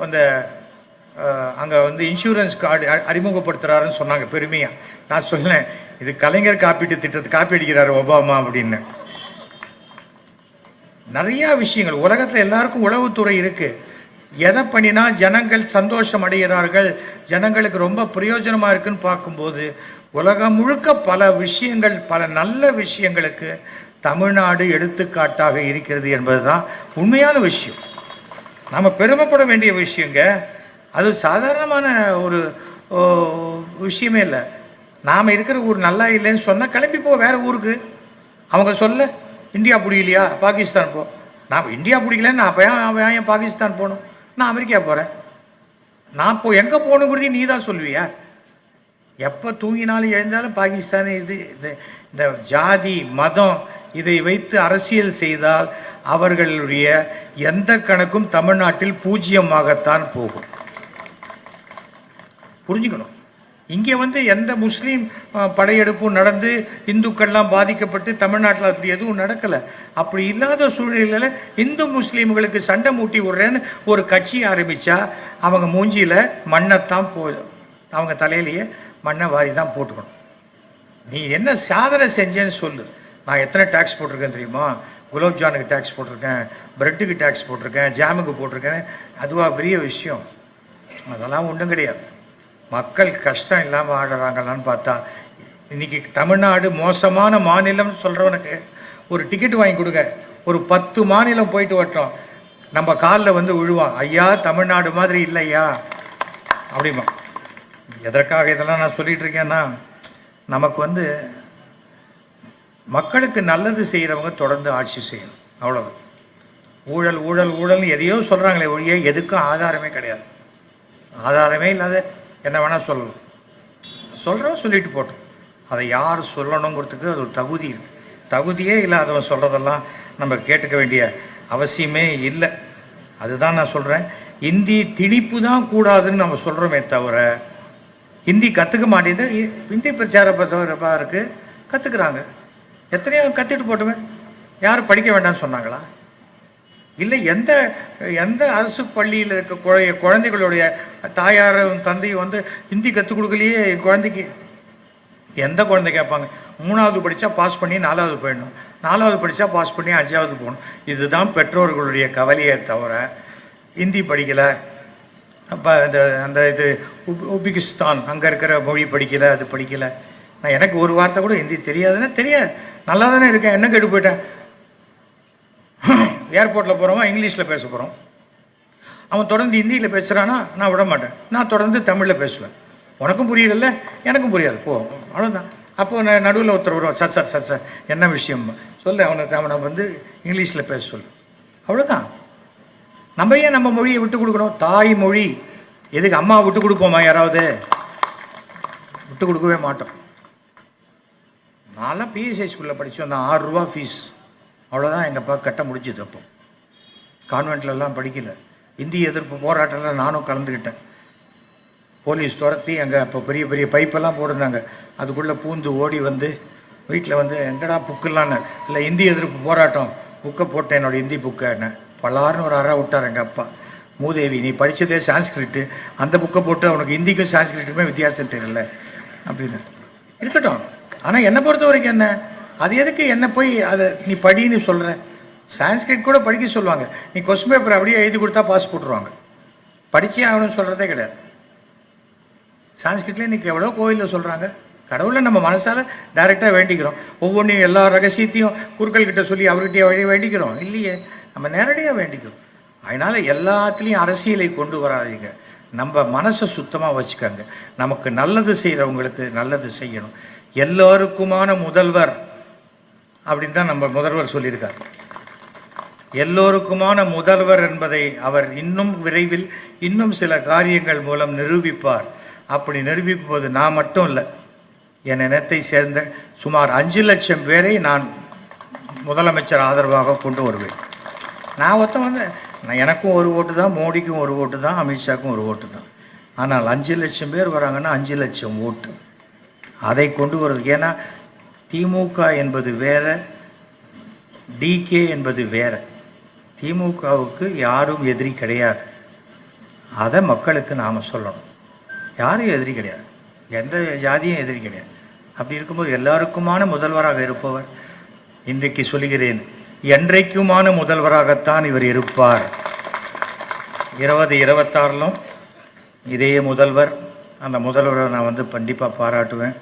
S1: அந்த அங்கே வந்து இன்சூரன்ஸ் கார்டு அறிமுகப்படுத்துகிறாருன்னு சொன்னாங்க பெருமையாக. நான் சொன்னேன், இது கலைஞர் காப்பீட்டு திட்டத்தை காப்பி அடிக்கிறார் ஒபாமா அப்படின்னு. நிறையா விஷயங்கள் உலகத்தில் எல்லாருக்கும் உளவுத்துறை இருக்குது. எதை பண்ணினா ஜனங்கள் சந்தோஷம் அடைகிறார்கள், ஜனங்களுக்கு ரொம்ப பிரயோஜனமாக இருக்குன்னு பார்க்கும்போது உலகம் முழுக்க பல விஷயங்கள், பல நல்ல விஷயங்களுக்கு தமிழ்நாடு எடுத்துக்காட்டாக இருக்கிறது என்பது தான் உண்மையான விஷயம். நாம் பெருமைப்பட வேண்டிய விஷயங்க. அது சாதாரணமான ஒரு விஷயமே இல்லை. நாம் இருக்கிற ஊர் நல்லா இல்லைன்னு சொன்னால் கிளம்பி போ வேறு ஊருக்கு. அவங்க சொல்ல இந்தியா பிடிக்கலையா பாகிஸ்தான் போ. நான் இந்தியா பிடிக்கலன்னு நான் ஏன் பாகிஸ்தான் போகணும், நான் அமெரிக்கா போகிறேன். நான் எங்கே போகணுங்கிறதையும் நீ தான் சொல்லுவியா? எப்போ தூங்கினாலும் எழுந்தாலும் பாகிஸ்தான் இது இந்த ஜாதி மதம் இதை வைத்து அரசியல் செய்தால் அவர்களுடைய எந்த கணக்கும் தமிழ்நாட்டில் பூஜ்ஜியமாகத்தான் போகும். புரிஞ்சுக்கணும். இங்கே வந்து எந்த முஸ்லீம் படையெடுப்பும் நடந்து இந்துக்கள்லாம் பாதிக்கப்பட்டு தமிழ்நாட்டில் அப்படி எதுவும் நடக்கலை. அப்படி இல்லாத சூழ்நிலையில் இந்து முஸ்லீம்களுக்கு சண்டை மூட்டி விடுறேன்னு ஒரு கட்சி ஆரம்பித்தா அவங்க மூஞ்சியில் மண்ணைத்தான் அவங்க தலையிலேயே மண்ணை வாரி தான் போட்டுக்கணும். நீ என்ன சாதனை செஞ்சேன்னு சொல்லு. நான் எத்தனை டேக்ஸ் போட்டிருக்கேன் தெரியுமா? குலோப்ஜானுக்கு டேக்ஸ் போட்டிருக்கேன், ப்ரெட்டுக்கு டேக்ஸ் போட்டிருக்கேன், ஜாமுக்கு போட்டிருக்கேன். அதுவா பெரிய விஷயம்? அதெல்லாம் ஒன்றும் கிடையாது. மக்கள் கஷ்டம் இல்லாமல் ஆடுறாங்களான்னு பார்த்தா இன்றைக்கி தமிழ்நாடு மோசமான மாநிலம்னு சொல்கிறவனுக்கு ஒரு டிக்கெட் வாங்கி கொடுங்க, ஒரு 10 மாநிலம் போயிட்டு வரட்டும், நம்ம காலில் வந்து விழுவான். ஐயா தமிழ்நாடு மாதிரி இல்லையா அப்படிமா. எதற்காக இதெல்லாம் நான் சொல்லிகிட்டு இருக்கேன்னா, நமக்கு வந்து மக்களுக்கு நல்லது செய்கிறவங்க தொடர்ந்து ஆட்சி செய்யணும், அவ்வளோதான். ஊழல் ஊழல் ஊழல்னு எதையோ சொல்கிறாங்களே ஒழிய எதுக்கும் ஆதாரமே கிடையாது. ஆதாரமே இல்லாத என்ன வேணால் சொல்லணும். சொல்கிறோம், சொல்லிட்டு போட்டோம். அதை யார் சொல்லணுங்கிறதுக்கு அது ஒரு தகுதி இருக்குது. தகுதியே இல்லாதவன் சொல்கிறதெல்லாம் நம்ம கேட்டுக்க வேண்டிய அவசியமே இல்லை. அதுதான் நான் சொல்கிறேன். ஹிந்தி திணிப்பு தான் கூடாதுன்னு நம்ம சொல்கிறோமே தவிர, ஹிந்தி கற்றுக்க மாட்டேங்குது. ஹிந்தி பிரச்சார இருக்குது, கற்றுக்குறாங்க. எத்தனையோ கற்றுட்டு போட்டுமே. யாரும் படிக்க வேண்டாம்னு சொன்னாங்களா? இல்லை. எந்த எந்த அரசு பள்ளியில் இருக்க குழந்தைகளுடைய தாயாரும் தந்தையும் வந்து ஹிந்தி கற்றுக் கொடுக்கலையே என் குழந்தைக்கு. எந்த குழந்தை கேட்பாங்க? 3வது படித்தா பாஸ் பண்ணி 4வது போயிடணும், 4வது படித்தா பாஸ் பண்ணி 5வது போகணும். இதுதான் பெற்றோர்களுடைய கவலையே தவிர ஹிந்தி படிக்கலை, அப்போ அந்த இது உஸ்பெகிஸ்தான் அங்கே இருக்கிற மொழி படிக்கலை, அது படிக்கலை. நான் எனக்கு ஒரு வார்த்தை கூட ஹிந்தி தெரியாதுன்னா தெரியாது, நல்லா தானே இருக்கேன், என்ன கெட்டு போயிட்டேன். ஏர்போர்ட்டில் போகிறவன் இங்கிலீஷில் பேச போகிறோம், அவன் தொடர்ந்து ஹிந்தியில் பேசுகிறான்னா நான் விட மாட்டேன், நான் தொடர்ந்து தமிழில் பேசுவேன். உனக்கும் புரியல, எனக்கும் புரியாது, போ, அவ்வளோதான். அப்போது நான் நடுவில் ஒருத்தர் வருவான், சார் சார் சார் சார் என்ன விஷயம் சொல்லு, அவனை வந்து இங்கிலீஷில் பேச சொல்லு, அவ்வளோதான். நம்ம ஏன் நம்ம மொழியை விட்டு கொடுக்கணும்? தாய் மொழி எதுக்கு? அம்மா விட்டு கொடுப்போமா? யாராவது விட்டு கொடுக்கவே மாட்டோம். நான்லாம் பிஎஸ்ஐ ஸ்கூலில் படித்தோம், அந்த 6 ரூபா ஃபீஸ், அவ்வளோதான் எங்கள் அப்பா கட்ட முடிஞ்சது. அப்போ கான்வெண்ட்லலாம் படிக்கலை. இந்தி எதிர்ப்பு போராட்டத்தில் நானும் கலந்துக்கிட்டேன். போலீஸ் துரத்தி அங்கே அப்போ பெரிய பெரிய பைப்பெல்லாம் போட்டிருந்தாங்க, அதுக்குள்ளே பூந்து ஓடி வந்து வீட்டில் வந்து எங்கடா புக்குலான்னு, இல்லை இந்தி எதிர்ப்பு போராட்டம் புக்கை போட்டேன், என்னோடய ஹிந்தி புக்கை. என்ன பல்லாருன்னு ஒரு அறை விட்டார் எங்கள் அப்பா. மூதேவி, நீ படித்ததே சான்ஸ்கிரிட்டு, அந்த புக்கை போட்டு அவனுக்கு ஹிந்திக்கும் சான்ஸ்கிரிட்டுக்குமே வித்தியாசம் தெரியல அப்படின்னு. இருக்கட்டும், ஆனால் என்னை பொறுத்த வரைக்கும் என்ன, அது எதுக்கு என்ன போய் அதை நீ படின்னு சொல்கிற? சான்ஸ்கிரிட் கூட படிக்க சொல்லுவாங்க, நீ கொஸ்டின் பேப்பர் அப்படியே எழுதி கொடுத்தா பாஸ் போட்டுருவாங்க. படித்தே ஆகணும்னு சொல்கிறதே கிடையாது. சான்ஸ்கிரிட்லேயே இன்றைக்கி எவ்வளோ கோயிலில் சொல்கிறாங்க. கடவுளை நம்ம மனசால் டைரெக்டாக வேண்டிக்கிறோம். ஒவ்வொன்றையும் எல்லா ரகசியத்தையும் குருக்கள் கிட்ட சொல்லி அவர்கிட்டயே வழி வேண்டிக்கிறோம் இல்லையே, நம்ம நேரடியாக வேண்டிக்கிறோம். அதனால் எல்லாத்துலேயும் அரசியலை கொண்டு வராதீங்க, நம்ம மனசை சுத்தமாக வச்சுக்கோங்க. நமக்கு நல்லது செய்கிறவங்களுக்கு நல்லது செய்யணும். எல்லோருக்குமான முதல்வர் அப்படின்னு தான் நம்ம முதல்வர் சொல்லியிருக்கார். எல்லோருக்குமான முதல்வர் என்பதை அவர் இன்னும் விரைவில் இன்னும் சில காரியங்கள் மூலம் நிரூபிப்பார். அப்படி நிரூபிப்பது நான் மட்டும் இல்லை, என் இனத்தை சேர்ந்த சுமார் 5 லட்சம் பேரை நான் முதலமைச்சர் ஆதரவாக கொண்டு வருவேன். நான் வந்து எனக்கும் ஒரு ஓட்டு தான், மோடிக்கும் ஒரு ஓட்டு தான், அமித்ஷாக்கும் ஒரு ஓட்டு தான். ஆனால் 5 லட்சம் பேர் வராங்கன்னா 5 லட்சம் ஓட்டு அதை கொண்டு வருது. ஏன்னா திமுக என்பது வேற, டிகே என்பது வேற. திமுகவுக்கு யாரும் எதிரி கிடையாது, அதை மக்களுக்கு நாம் சொல்லணும். யாரும் எதிரி கிடையாது, எந்த ஜாதியும் எதிரி கிடையாது. அப்படி இருக்கும்போது எல்லாருக்குமான முதல்வராக இருப்பவர், இன்றைக்கு சொல்லுகிறேன், என்றைக்குமான முதல்வராகத்தான் இவர் இருப்பார். 2026லும் இதே முதல்வர், அந்த முதல்வரை நான் வந்து கண்டிப்பாக பாராட்டுவேன்.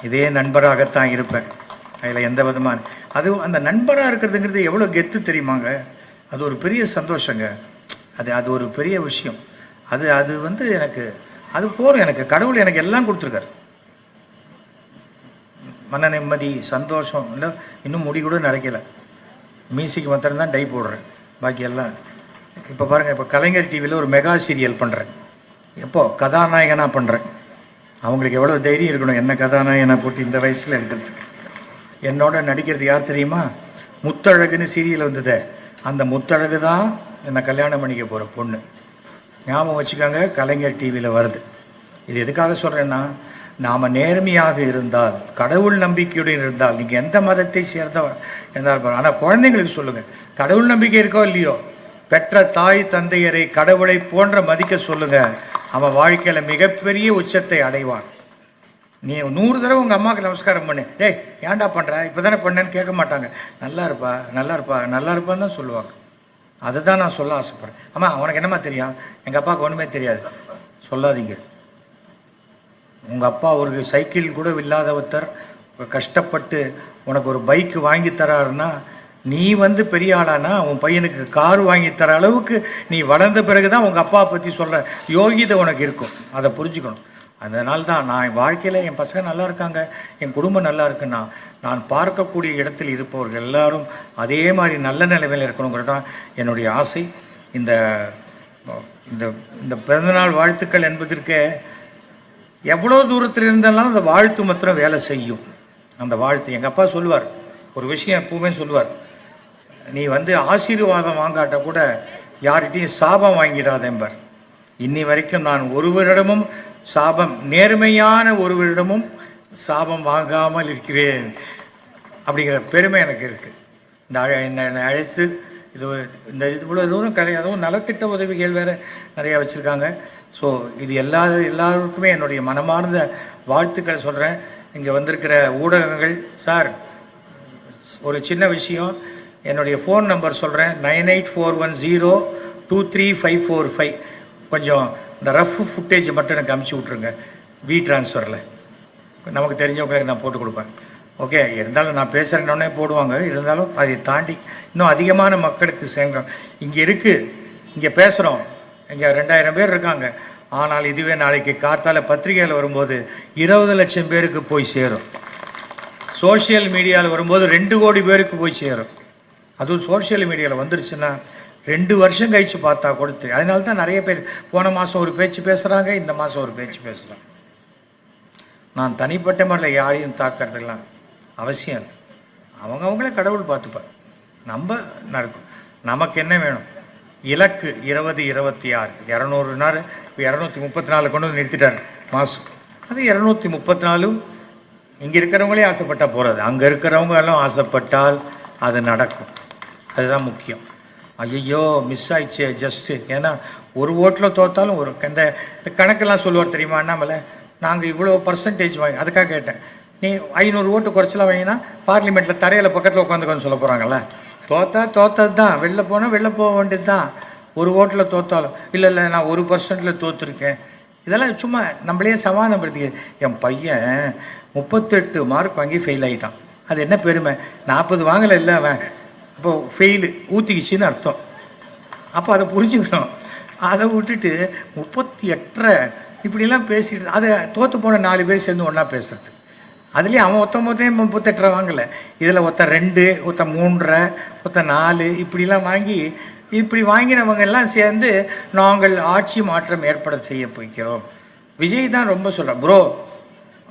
S1: இதே நண்பராகத்தான் இருப்பேன், அதில் எந்த விதமான அதுவும் அந்த நண்பராக இருக்கிறதுங்கிறது எவ்வளோ கெத்து தெரியுமாங்க. அது ஒரு பெரிய சந்தோஷங்க, அது ஒரு பெரிய விஷயம். அது வந்து எனக்கு அது போகிறோம். எனக்கு கடவுள் எனக்கு எல்லாம் கொடுத்துருக்காரு, மன நிம்மதி, சந்தோஷம். இல்லை இன்னும் முடி கூட நிறைக்கலை, மியூசிக் மாத்திரம்தான் டை போடுறேன், பாக்கி எல்லாம். இப்போ பாருங்கள், இப்போ கலைஞர் டிவியில் ஒரு மெகா சீரியல் பண்ணுறேன், எப்போது கதாநாயகனாக பண்ணுறேன். அவங்களுக்கு எவ்வளோ தைரியம் இருக்கணும் என்ன கதாநாயகனாக போட்டு இந்த வயசில் எடுக்கிறதுக்கு. என்னோட நடிக்கிறது யார் தெரியுமா? முத்தழகுன்னு சீரியல் வந்தது, அந்த முத்தழகு தான் என்னை கல்யாணம் பண்ணிக்க போகிற பொண்ணு. ஞாபகம் வச்சுக்கோங்க, கலைஞர் டிவியில் வருது. இது எதுக்காக சொல்கிறேன்னா, நாம் நேர்மையாக இருந்தால், கடவுள் நம்பிக்கையுடன் இருந்தால், நீங்கள் எந்த மதத்தை சேர்ந்தவர் இருந்தால், ஆனால் குழந்தைங்களுக்கு சொல்லுங்கள், கடவுள் நம்பிக்கை இருக்கோ இல்லையோ, பெற்ற தாய் தந்தையரை கடவுளை போன்ற மதிக்க சொல்லுங்கள். அவன் வாழ்க்கையில் மிகப்பெரிய உச்சத்தை அடைவான். நீ 100 தடவை உங்கள் அம்மாவுக்கு நமஸ்காரம் பண்ணு, ஏய் ஏன்டா பண்ணுற, இப்போ தானே பண்ணேன்னு கேட்க மாட்டாங்க. நல்லா இருப்பா நல்லா இருப்பா நல்லா இருப்பான்னு தான் சொல்லுவாங்க. அதுதான் நான் சொல்ல ஆசைப்பட்றேன். அம்மா உனக்கு என்னம்மா தெரியும், எங்கள் அப்பாவுக்கு ஒன்றுமே தெரியாது சொல்லாதீங்க. உங்கள் அப்பா ஒரு சைக்கிள் கூட இல்லாத ஒருத்தர் கஷ்டப்பட்டு உனக்கு ஒரு பைக்கு வாங்கி தராருன்னா, நீ வந்து பெரிய ஆளானா உன் பையனுக்கு கார் வாங்கி தர அளவுக்கு நீ வளர்ந்த பிறகு தான் உங்கள் அப்பாவை பற்றி சொல்கிற யோகிதை உனக்கு இருக்கும். அதை புரிஞ்சுக்கணும். அதனால தான் நான் வாழ்க்கையில் என் பசங்க நல்லா இருக்காங்க, என் குடும்பம் நல்லா இருக்குன்னா, நான் பார்க்கக்கூடிய இடத்தில் இருப்பவர்கள் எல்லாரும் அதே மாதிரி நல்ல நிலைமையில் இருக்கணுங்கிறது தான் என்னுடைய ஆசை. இந்த இந்த இந்த பிறந்தநாள் வாழ்த்துக்கள் என்பதற்கு எவ்வளோ தூரத்தில் இருந்தாலும் அந்த வாழ்த்து மாத்திரம் வேலை செய்யும். அந்த வாழ்த்து எங்கள் அப்பா சொல்லுவார், ஒரு விஷயம் எப்பவுமே சொல்லுவார், நீ ஆசீர்வாதம் வாங்காட்ட கூட யார்கிட்டையும் சாபம் வாங்கிடாதேம்பார். இன்னி வரைக்கும் நான் ஒருவரிடமும் சாபம், நேர்மையான ஒருவரிடமும் சாபம் வாங்காமல் இருக்கிறேன் அப்படிங்கிற பெருமை எனக்கு இருக்குது. என்னை அழைத்து இவ்வளோ தூரம் அதுவும் நலத்திட்ட உதவிகள் வேறு நிறையா வச்சுருக்காங்க. ஸோ இது எல்லாருக்குமே என்னுடைய மனமார்ந்த வாழ்த்துக்களை சொல்கிறேன். இங்கே வந்திருக்கிற ஊடகங்கள் சார், ஒரு சின்ன விஷயம், என்னுடைய ஃபோன் நம்பர் சொல்கிறேன், 9841023545. கொஞ்சம் இந்த ரஃப் ஃபுட்டேஜ் மட்டும் எனக்கு அமுச்சு விட்ருங்க ட்ரான்ஸ்ஃபரில். நமக்கு தெரிஞ்சவங்களுக்கு நான் போட்டு கொடுப்பேன். ஓகே, இருந்தாலும் நான் பேசுகிறேன்னொன்னே போடுவாங்க, இருந்தாலும் அதை தாண்டி இன்னும் அதிகமான மக்களுக்கு சேர்ந்தோம். இங்கே இருக்குது, இங்கே பேசுகிறோம், இங்கே 2000 பேர் இருக்காங்க. ஆனால் இதுவே நாளைக்கு கார்த்தால பத்திரிகையில் வரும்போது 20 லட்சம் பேருக்கு போய் சேரும். சோஷியல் மீடியாவில் வரும்போது 2 கோடி பேருக்கு போய் சேரும். அதுவும் சோஷியல் மீடியாவில் வந்துருச்சுன்னா 2 வருஷம் கழித்து பார்த்தா கொடுத்து. அதனால தான் நிறைய பேர் போன மாதம் ஒரு பேச்சு பேசுகிறாங்க, இந்த மாதம் ஒரு பேச்சு பேசுகிறாங்க. நான் தனிப்பட்ட முறையில் யாரையும் தாக்கிறதுலாம் அவசியம் இல்லை. அவங்களே கடவுள் பார்த்துப்பார். நம்ம நடக்கும். நமக்கு என்ன வேணும்? இலக்கு 2026 200 நாள். இப்போ 234 கொண்டு வந்து நிறுத்திட்டார் மாதம். அது 234 இங்கே இருக்கிறவங்களே ஆசைப்பட்டால் போகிறது, அங்கே இருக்கிறவங்க எல்லாம் ஆசைப்பட்டால் அது நடக்கும். அதுதான் முக்கியம். ஐயோ மிஸ் ஆயிடுச்சு ஜஸ்ட்டு. ஏன்னா ஒரு ஓட்டில் தோற்றாலும் ஒரு இந்த கணக்கெல்லாம் சொல்லுவார் தெரியுமா அண்ணாமலை, நாங்கள் இவ்வளோ பர்சன்டேஜ் வாங்கி, அதுக்காக கேட்டேன். நீ 500 ஓட்டு குறைச்சலாம் வாங்கினா பார்லிமெண்ட்டில் தரையில் பக்கத்தில் உட்காந்துக்கோன்னு சொல்ல போகிறாங்கல்ல. தோத்தது தான், வெளில போனால் வெளில போக வேண்டியது தான். ஒரு ஓட்டில் தோற்றாலும் இல்லை நான் 1% தோற்றுருக்கேன். இதெல்லாம் சும்மா நம்மளே சமாதானப்படுத்தி. என் பையன் 38 மார்க் வாங்கி ஃபெயில் ஆகிட்டான். அது என்ன பெருமை? 40 வாங்கலை இல்லை அவன், அப்போது ஃபெயிலு ஊற்றிக்கிச்சின்னு அர்த்தம். அப்போ அதை புரிஞ்சுக்கணும். அதை விட்டுட்டு 38 இப்படிலாம் பேசிக்கிட்டு அதை தோற்று போன 4 பேர் சேர்ந்து ஒன்றா பேசுறது. அதுலேயும் அவன் 38 வாங்கலை, இதில் 2, 3, 4 இப்படிலாம் வாங்கி, இப்படி வாங்கினவங்க எல்லாம் சேர்ந்து நாங்கள் ஆட்சி மாற்றம் ஏற்பட செய்ய போய்க்கிறோம். விஜய் தான் ரொம்ப சொல்கிறார் ப்ரோ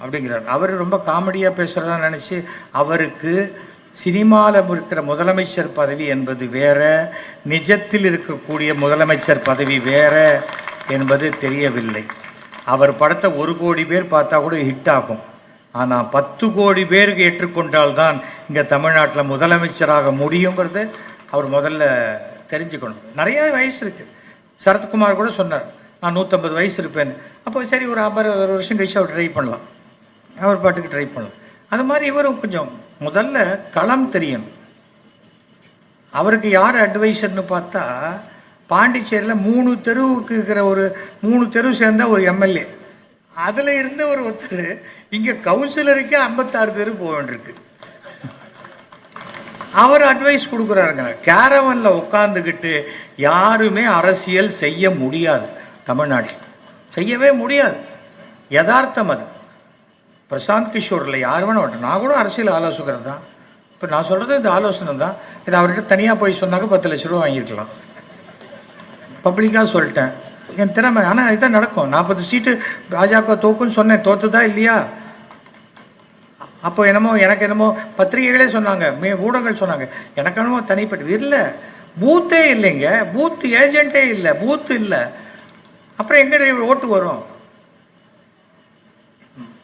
S1: அப்படிங்கிறார். அவர் ரொம்ப காமெடியாக பேசுகிறதா நினச்சி, அவருக்கு சினிமாவில் இருக்கிற முதலமைச்சர் பதவி என்பது வேற, நிஜத்தில் இருக்கக்கூடிய முதலமைச்சர் பதவி வேற என்பது தெரியவில்லை. அவர் படத்தை 1 கோடி பேர் பார்த்தா கூட ஹிட் ஆகும். ஆனால் 10 கோடி பேருக்கு ஏற்றுக்கொண்டால்தான் இங்கே தமிழ்நாட்டில் முதலமைச்சராக முடியுங்கிறது அவர் முதல்ல தெரிஞ்சுக்கணும். நிறைய வயசு இருக்குது. சரத்குமார் கூட சொன்னார், நான் 150 வயசு இருப்பேன்னு. அப்போ சரி, ஒரு 50 வருஷம் கழிச்சு அவர் ட்ரை பண்ணலாம், அவர் பாட்டுக்கு ட்ரை பண்ணலாம். அது மாதிரி இவரும் கொஞ்சம் முதல்ல களம் தெரியணும். அவருக்கு யார் அட்வைசர்னு பார்த்தா, பாண்டிச்சேரியில் 3 தெருவுக்கு இருக்கிற ஒரு 3 தெரு சேர்ந்த ஒரு எம்எல்ஏ, அதில் இருந்த ஒருத்தர் இங்கே கவுன்சிலருக்கே 56 தெரு போக வேண்டியிருக்கு. அவர் அட்வைஸ் கொடுக்குறாருங்க. கேரவனில் உட்காந்துக்கிட்டு யாருமே அரசியல் செய்ய முடியாது, தமிழ்நாட்டில் செய்யவே முடியாது. யதார்த்தம் அது. பிரசாந்த் கிஷோரில் யார் வேணும், நான் கூட அரசியல் ஆலோசகர் தான். இப்போ நான் சொல்கிறது இந்த ஆலோசனை தான். இது அவர்கிட்ட தனியாக போய் சொன்னாக்க 10 லட்ச ரூபா வாங்கியிருக்கலாம். பப்ளிக்காக சொல்லிட்டேன், என் திறமை. ஆனால் இதுதான் நடக்கும். 40 சீட்டு பாஜக தோக்குன்னு சொன்னேன், தோத்துதா இல்லையா? அப்போ எனக்கு என்னமோ பத்திரிகைகளே சொன்னாங்க, ஊடகங்கள் சொன்னாங்க, எனக்கு என்னமோ தனிப்பட்டு இல்லை. பூத்தே இல்லைங்க, பூத் ஏஜென்ட்டே இல்லை, பூத்து இல்லை. அப்புறம் எங்கே ஓட்டு வரும்?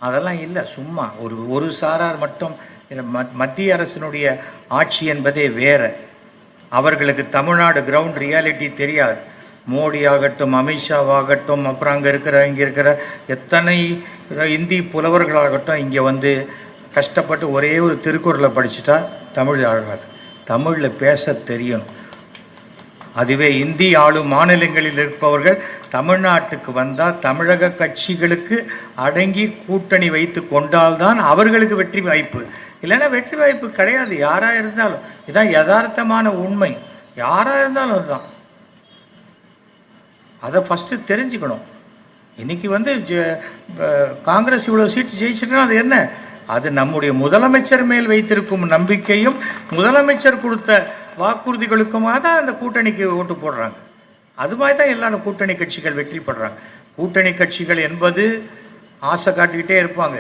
S1: அதெல்லாம் இல்லை. சும்மா ஒரு சாரார் மட்டும். மத்திய அரசினுடைய ஆட்சி என்பதே வேற. அவர்களுக்கு தமிழ்நாடு கிரவுண்ட் ரியாலிட்டி தெரியாது. மோடி ஆகட்டும், அமித்ஷாவாகட்டும், அப்புறம் இங்கே இருக்கிற எத்தனை இந்தி புலவர்களாகட்டும், இங்கே கஷ்டப்பட்டு ஒரே ஒரு திருக்குறளை படிச்சுட்டா தமிழ் ஆகாது. தமிழில் பேச தெரியணும். அதுவே இந்தி ஆளும் மாநிலங்களில் இருப்பவர்கள் தமிழ்நாட்டுக்கு வந்தால் தமிழக கட்சிகளுக்கு அடங்கி கூட்டணி வைத்து கொண்டால்தான் அவர்களுக்கு வெற்றி வாய்ப்பு. இல்லைன்னா வெற்றி வாய்ப்பு கிடையாது யாராக இருந்தாலும். இதுதான் யதார்த்தமான உண்மை. யாராக இருந்தாலும் அதுதான். அதை ஃபஸ்ட்டு தெரிஞ்சுக்கணும். இன்றைக்கி காங்கிரஸ் இவ்வளோ சீட்டு ஜெயிச்சிட்டுனா அது என்ன? அது நம்முடைய முதலமைச்சர் மேல் வைத்திருக்கும் நம்பிக்கையும் முதலமைச்சர் கொடுத்த வாக்குறுதிகளுக்குமாக தான் அந்த கூட்டணிக்கு ஓட்டு போடுறாங்க. அது மாதிரி தான் எல்லாரும் கூட்டணி கட்சிகள் வெற்றி பெறாங்க. கூட்டணி கட்சிகள் என்பது ஆசை காட்டிக்கிட்டே இருப்பாங்க.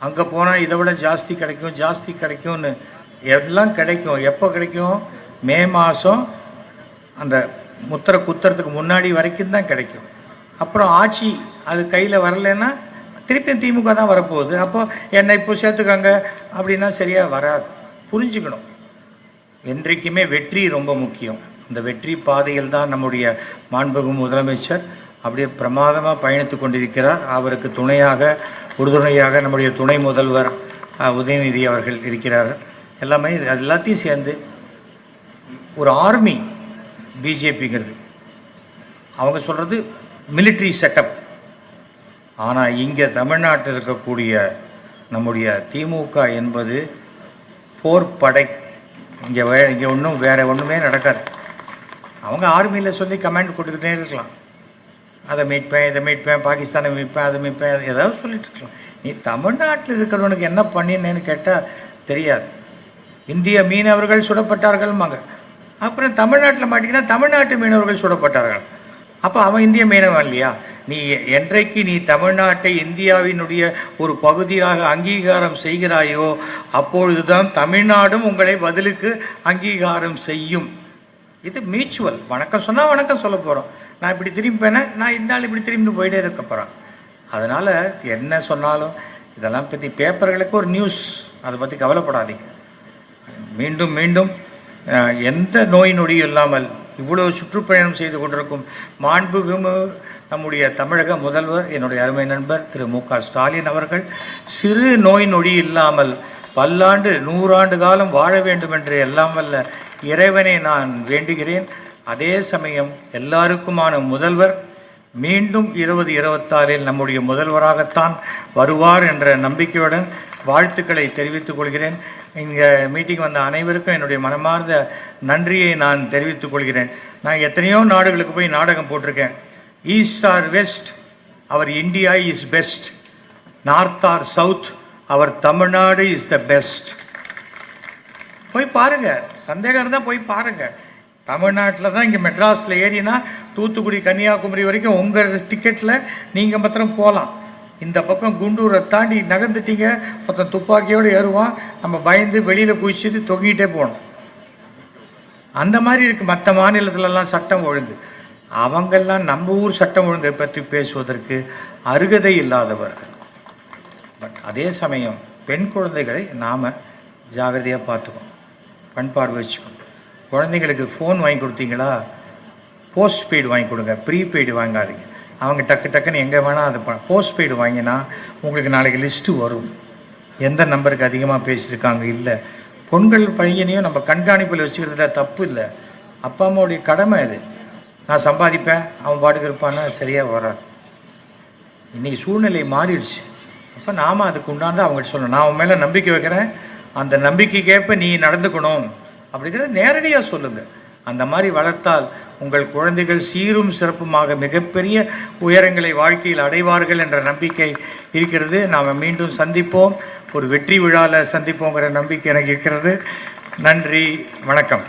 S1: அங்கே போனால் இதை விட ஜாஸ்தி கிடைக்கும், ஜாஸ்தி கிடைக்கும்னு. எல்லாம் கிடைக்கும். எப்போ கிடைக்கும்? மே மாதம் அந்த முத்திரை குத்துறதுக்கு முன்னாடி வரைக்கும் தான் கிடைக்கும். அப்புறம் ஆட்சி அது கையில் வரலைன்னா திருப்பியும் திமுக தான் வரப்போகுது. அப்போ என்னை இப்போ சேர்த்துக்காங்க அப்படின்னா சரியாக வராது. புரிஞ்சுக்கணும். என்றைக்குமே வெற்றி ரொம்ப முக்கியம். இந்த வெற்றி பாதையில் தான் நம்முடைய மாண்புமிகு முதலமைச்சர் அப்படியே பிரமாதமாக பயணித்து கொண்டிருக்கிறார். அவருக்கு துணையாக உறுதுணையாக நம்முடைய துணை முதல்வர் உதயநிதி அவர்கள் இருக்கிறார். எல்லாமே எல்லாத்தையும் சேர்ந்து ஒரு ஆர்மி பிஜேபிங்கிறது. அவங்க சொல்கிறது மிலிட்ரி செட்டப். ஆனால் இங்கே தமிழ்நாட்டில் இருக்கக்கூடிய நம்முடைய திமுக என்பது போர்ப்படை. இங்கே ஒன்றும் வேறு ஒன்றுமே நடக்காது. அவங்க ஆர்மியில் சொல்லி கமாண்ட் கொடுத்துக்கிட்டே இருக்கலாம். அதை மீட்பேன், இதை மீட்பேன், பாகிஸ்தானை மீட்பேன், அதை மீட்பேன், ஏதாவது சொல்லிட்டு இருக்கலாம். நீ தமிழ்நாட்டில் இருக்கிறவனுக்கு என்ன பண்ணினேன்னு கேட்டால் தெரியாது. இந்திய மீனவர்கள் சுடப்பட்டார்கள்மாங்க. அப்புறம் தமிழ்நாட்டில் மாட்டிக்கினா தமிழ்நாட்டு மீனவர்கள் சுடப்பட்டார்கள். அப்போ அவன் இந்திய மீனவன் இல்லையா? நீ என்றைக்கு நீ தமிழ்நாட்டை இந்தியாவினுடைய ஒரு பகுதியாக அங்கீகாரம் செய்கிறாயோ அப்பொழுதுதான் தமிழ்நாடும் உங்களை பதிலுக்கு அங்கீகாரம் செய்யும். இது மியூச்சுவல். வணக்கம் சொன்னால் வணக்கம் சொல்ல போகிறோம். நான் இப்படி திரும்பிப்பேனே, நான் இந்த நாள் இப்படி திரும்பி போயிட்டே இருக்க போகிறேன். அதனால் என்ன சொன்னாலும் இதெல்லாம் பற்றி பேப்பர்களுக்கு ஒரு நியூஸ், அதை பற்றி கவலைப்படாதீங்க. மீண்டும் மீண்டும் எந்த நோய் நொடியும் இல்லாமல் இவ்வளவு சுற்றுப்பயணம் செய்து கொண்டிருக்கும் மாண்புமிகு நம்முடைய தமிழக முதல்வர் என்னுடைய அருமை நண்பர் திரு மு.க. ஸ்டாலின் அவர்கள் சிறு நோய் நொடி இல்லாமல் பல்லாண்டு 100 ஆண்டு காலம் வாழ வேண்டும் என்று எல்லாம் வல்ல இறைவனை நான் வேண்டுகிறேன். அதே சமயம் எல்லாருக்குமான முதல்வர் மீண்டும் 2026 நம்முடைய முதல்வராகத்தான் வருவார் என்ற நம்பிக்கையுடன் வாழ்த்துக்களை தெரிவித்துக் கொள்கிறேன். இங்கே மீட்டிங் வந்த அனைவருக்கும் என்னுடைய மனமார்ந்த நன்றியை நான் தெரிவித்துக் கொள்கிறேன். நான் எத்தனையோ நாடுகளுக்கு போய் நாடகம் போட்டிருக்கேன். East or west, our India is best. North or south, our Tamil Nadu is the best. போய் பாருங்கள், சந்தேகம் இருந்தால் போய் பாருங்கள். தமிழ்நாட்டில் தான் இங்கே மெட்ராஸில் ஏறினா தூத்துக்குடி கன்னியாகுமரி வரைக்கும் உங்கள் டிக்கெட்டில் நீங்கள் மாத்திரம் போகலாம். இந்த பக்கம் குண்டூரை தாண்டி நகர்ந்துட்டீங்க, மொத்தம் துப்பாக்கியோடு ஏறுவான். நம்ம பயந்து வெளியில் குதிச்சுட்டு தொங்கிட்டே போகணும். அந்த மாதிரி இருக்குது மற்ற மாநிலத்திலலாம் சட்டம் ஒழுங்கு. அவங்கெல்லாம் நம்ம ஊர் சட்டம் ஒழுங்கை பற்றி பேசுவதற்கு அருகதை இல்லாதவர்கள். பட் அதே சமயம் பெண் குழந்தைகளை நாம் ஜாகிரதையாக பார்த்துக்கணும், கண் பார்வை வச்சுக்கணும். குழந்தைங்களுக்கு ஃபோன் வாங்கி கொடுத்தீங்களா, போஸ்ட்பெய்டு வாங்கி கொடுங்க, ப்ரீபெய்டு வாங்காதீங்க. அவங்க டக்குன்னு எங்கே வேணால் அது போஸ்ட்பெய்டு வாங்கினா உங்களுக்கு நாளைக்கு லிஸ்ட்டு வரும், எந்த நம்பருக்கு அதிகமாக பேசியிருக்காங்க. இல்லை, பொண்கள் பையனையும் நம்ம கண்காணிப்பில் வச்சுக்கிறதுல தப்பு இல்லை. அப்பா அம்மாவுடைய கடமை இது. நான் சம்பாதிப்பேன், அவன் பாட்டுக்கு இருப்பான்னா சரியாக வராது. இன்றைக்கி சூழ்நிலை மாறிடுச்சு. அப்போ நாம் அதுக்கு உண்டாந்து அவங்ககிட்ட சொல்லணும், நான் அவன் மேலே நம்பிக்கை வைக்கிறேன், அந்த நம்பிக்கைக்கேற்ப நீ நடந்துக்கணும் அப்படிங்கிறத நேரடியாக சொல்லுங்கள். அந்த மாதிரி வளர்த்தால் உங்கள் குழந்தைகள் சீரும் சிறப்புமாக மிகப்பெரிய உயரங்களை வாழ்க்கையில் அடைவார்கள் என்ற நம்பிக்கை இருக்கிறது. நாம் மீண்டும் சந்திப்போம், ஒரு வெற்றி விழாவில் சந்திப்போங்கிற நம்பிக்கை எனக்கு இருக்கிறது. நன்றி, வணக்கம்.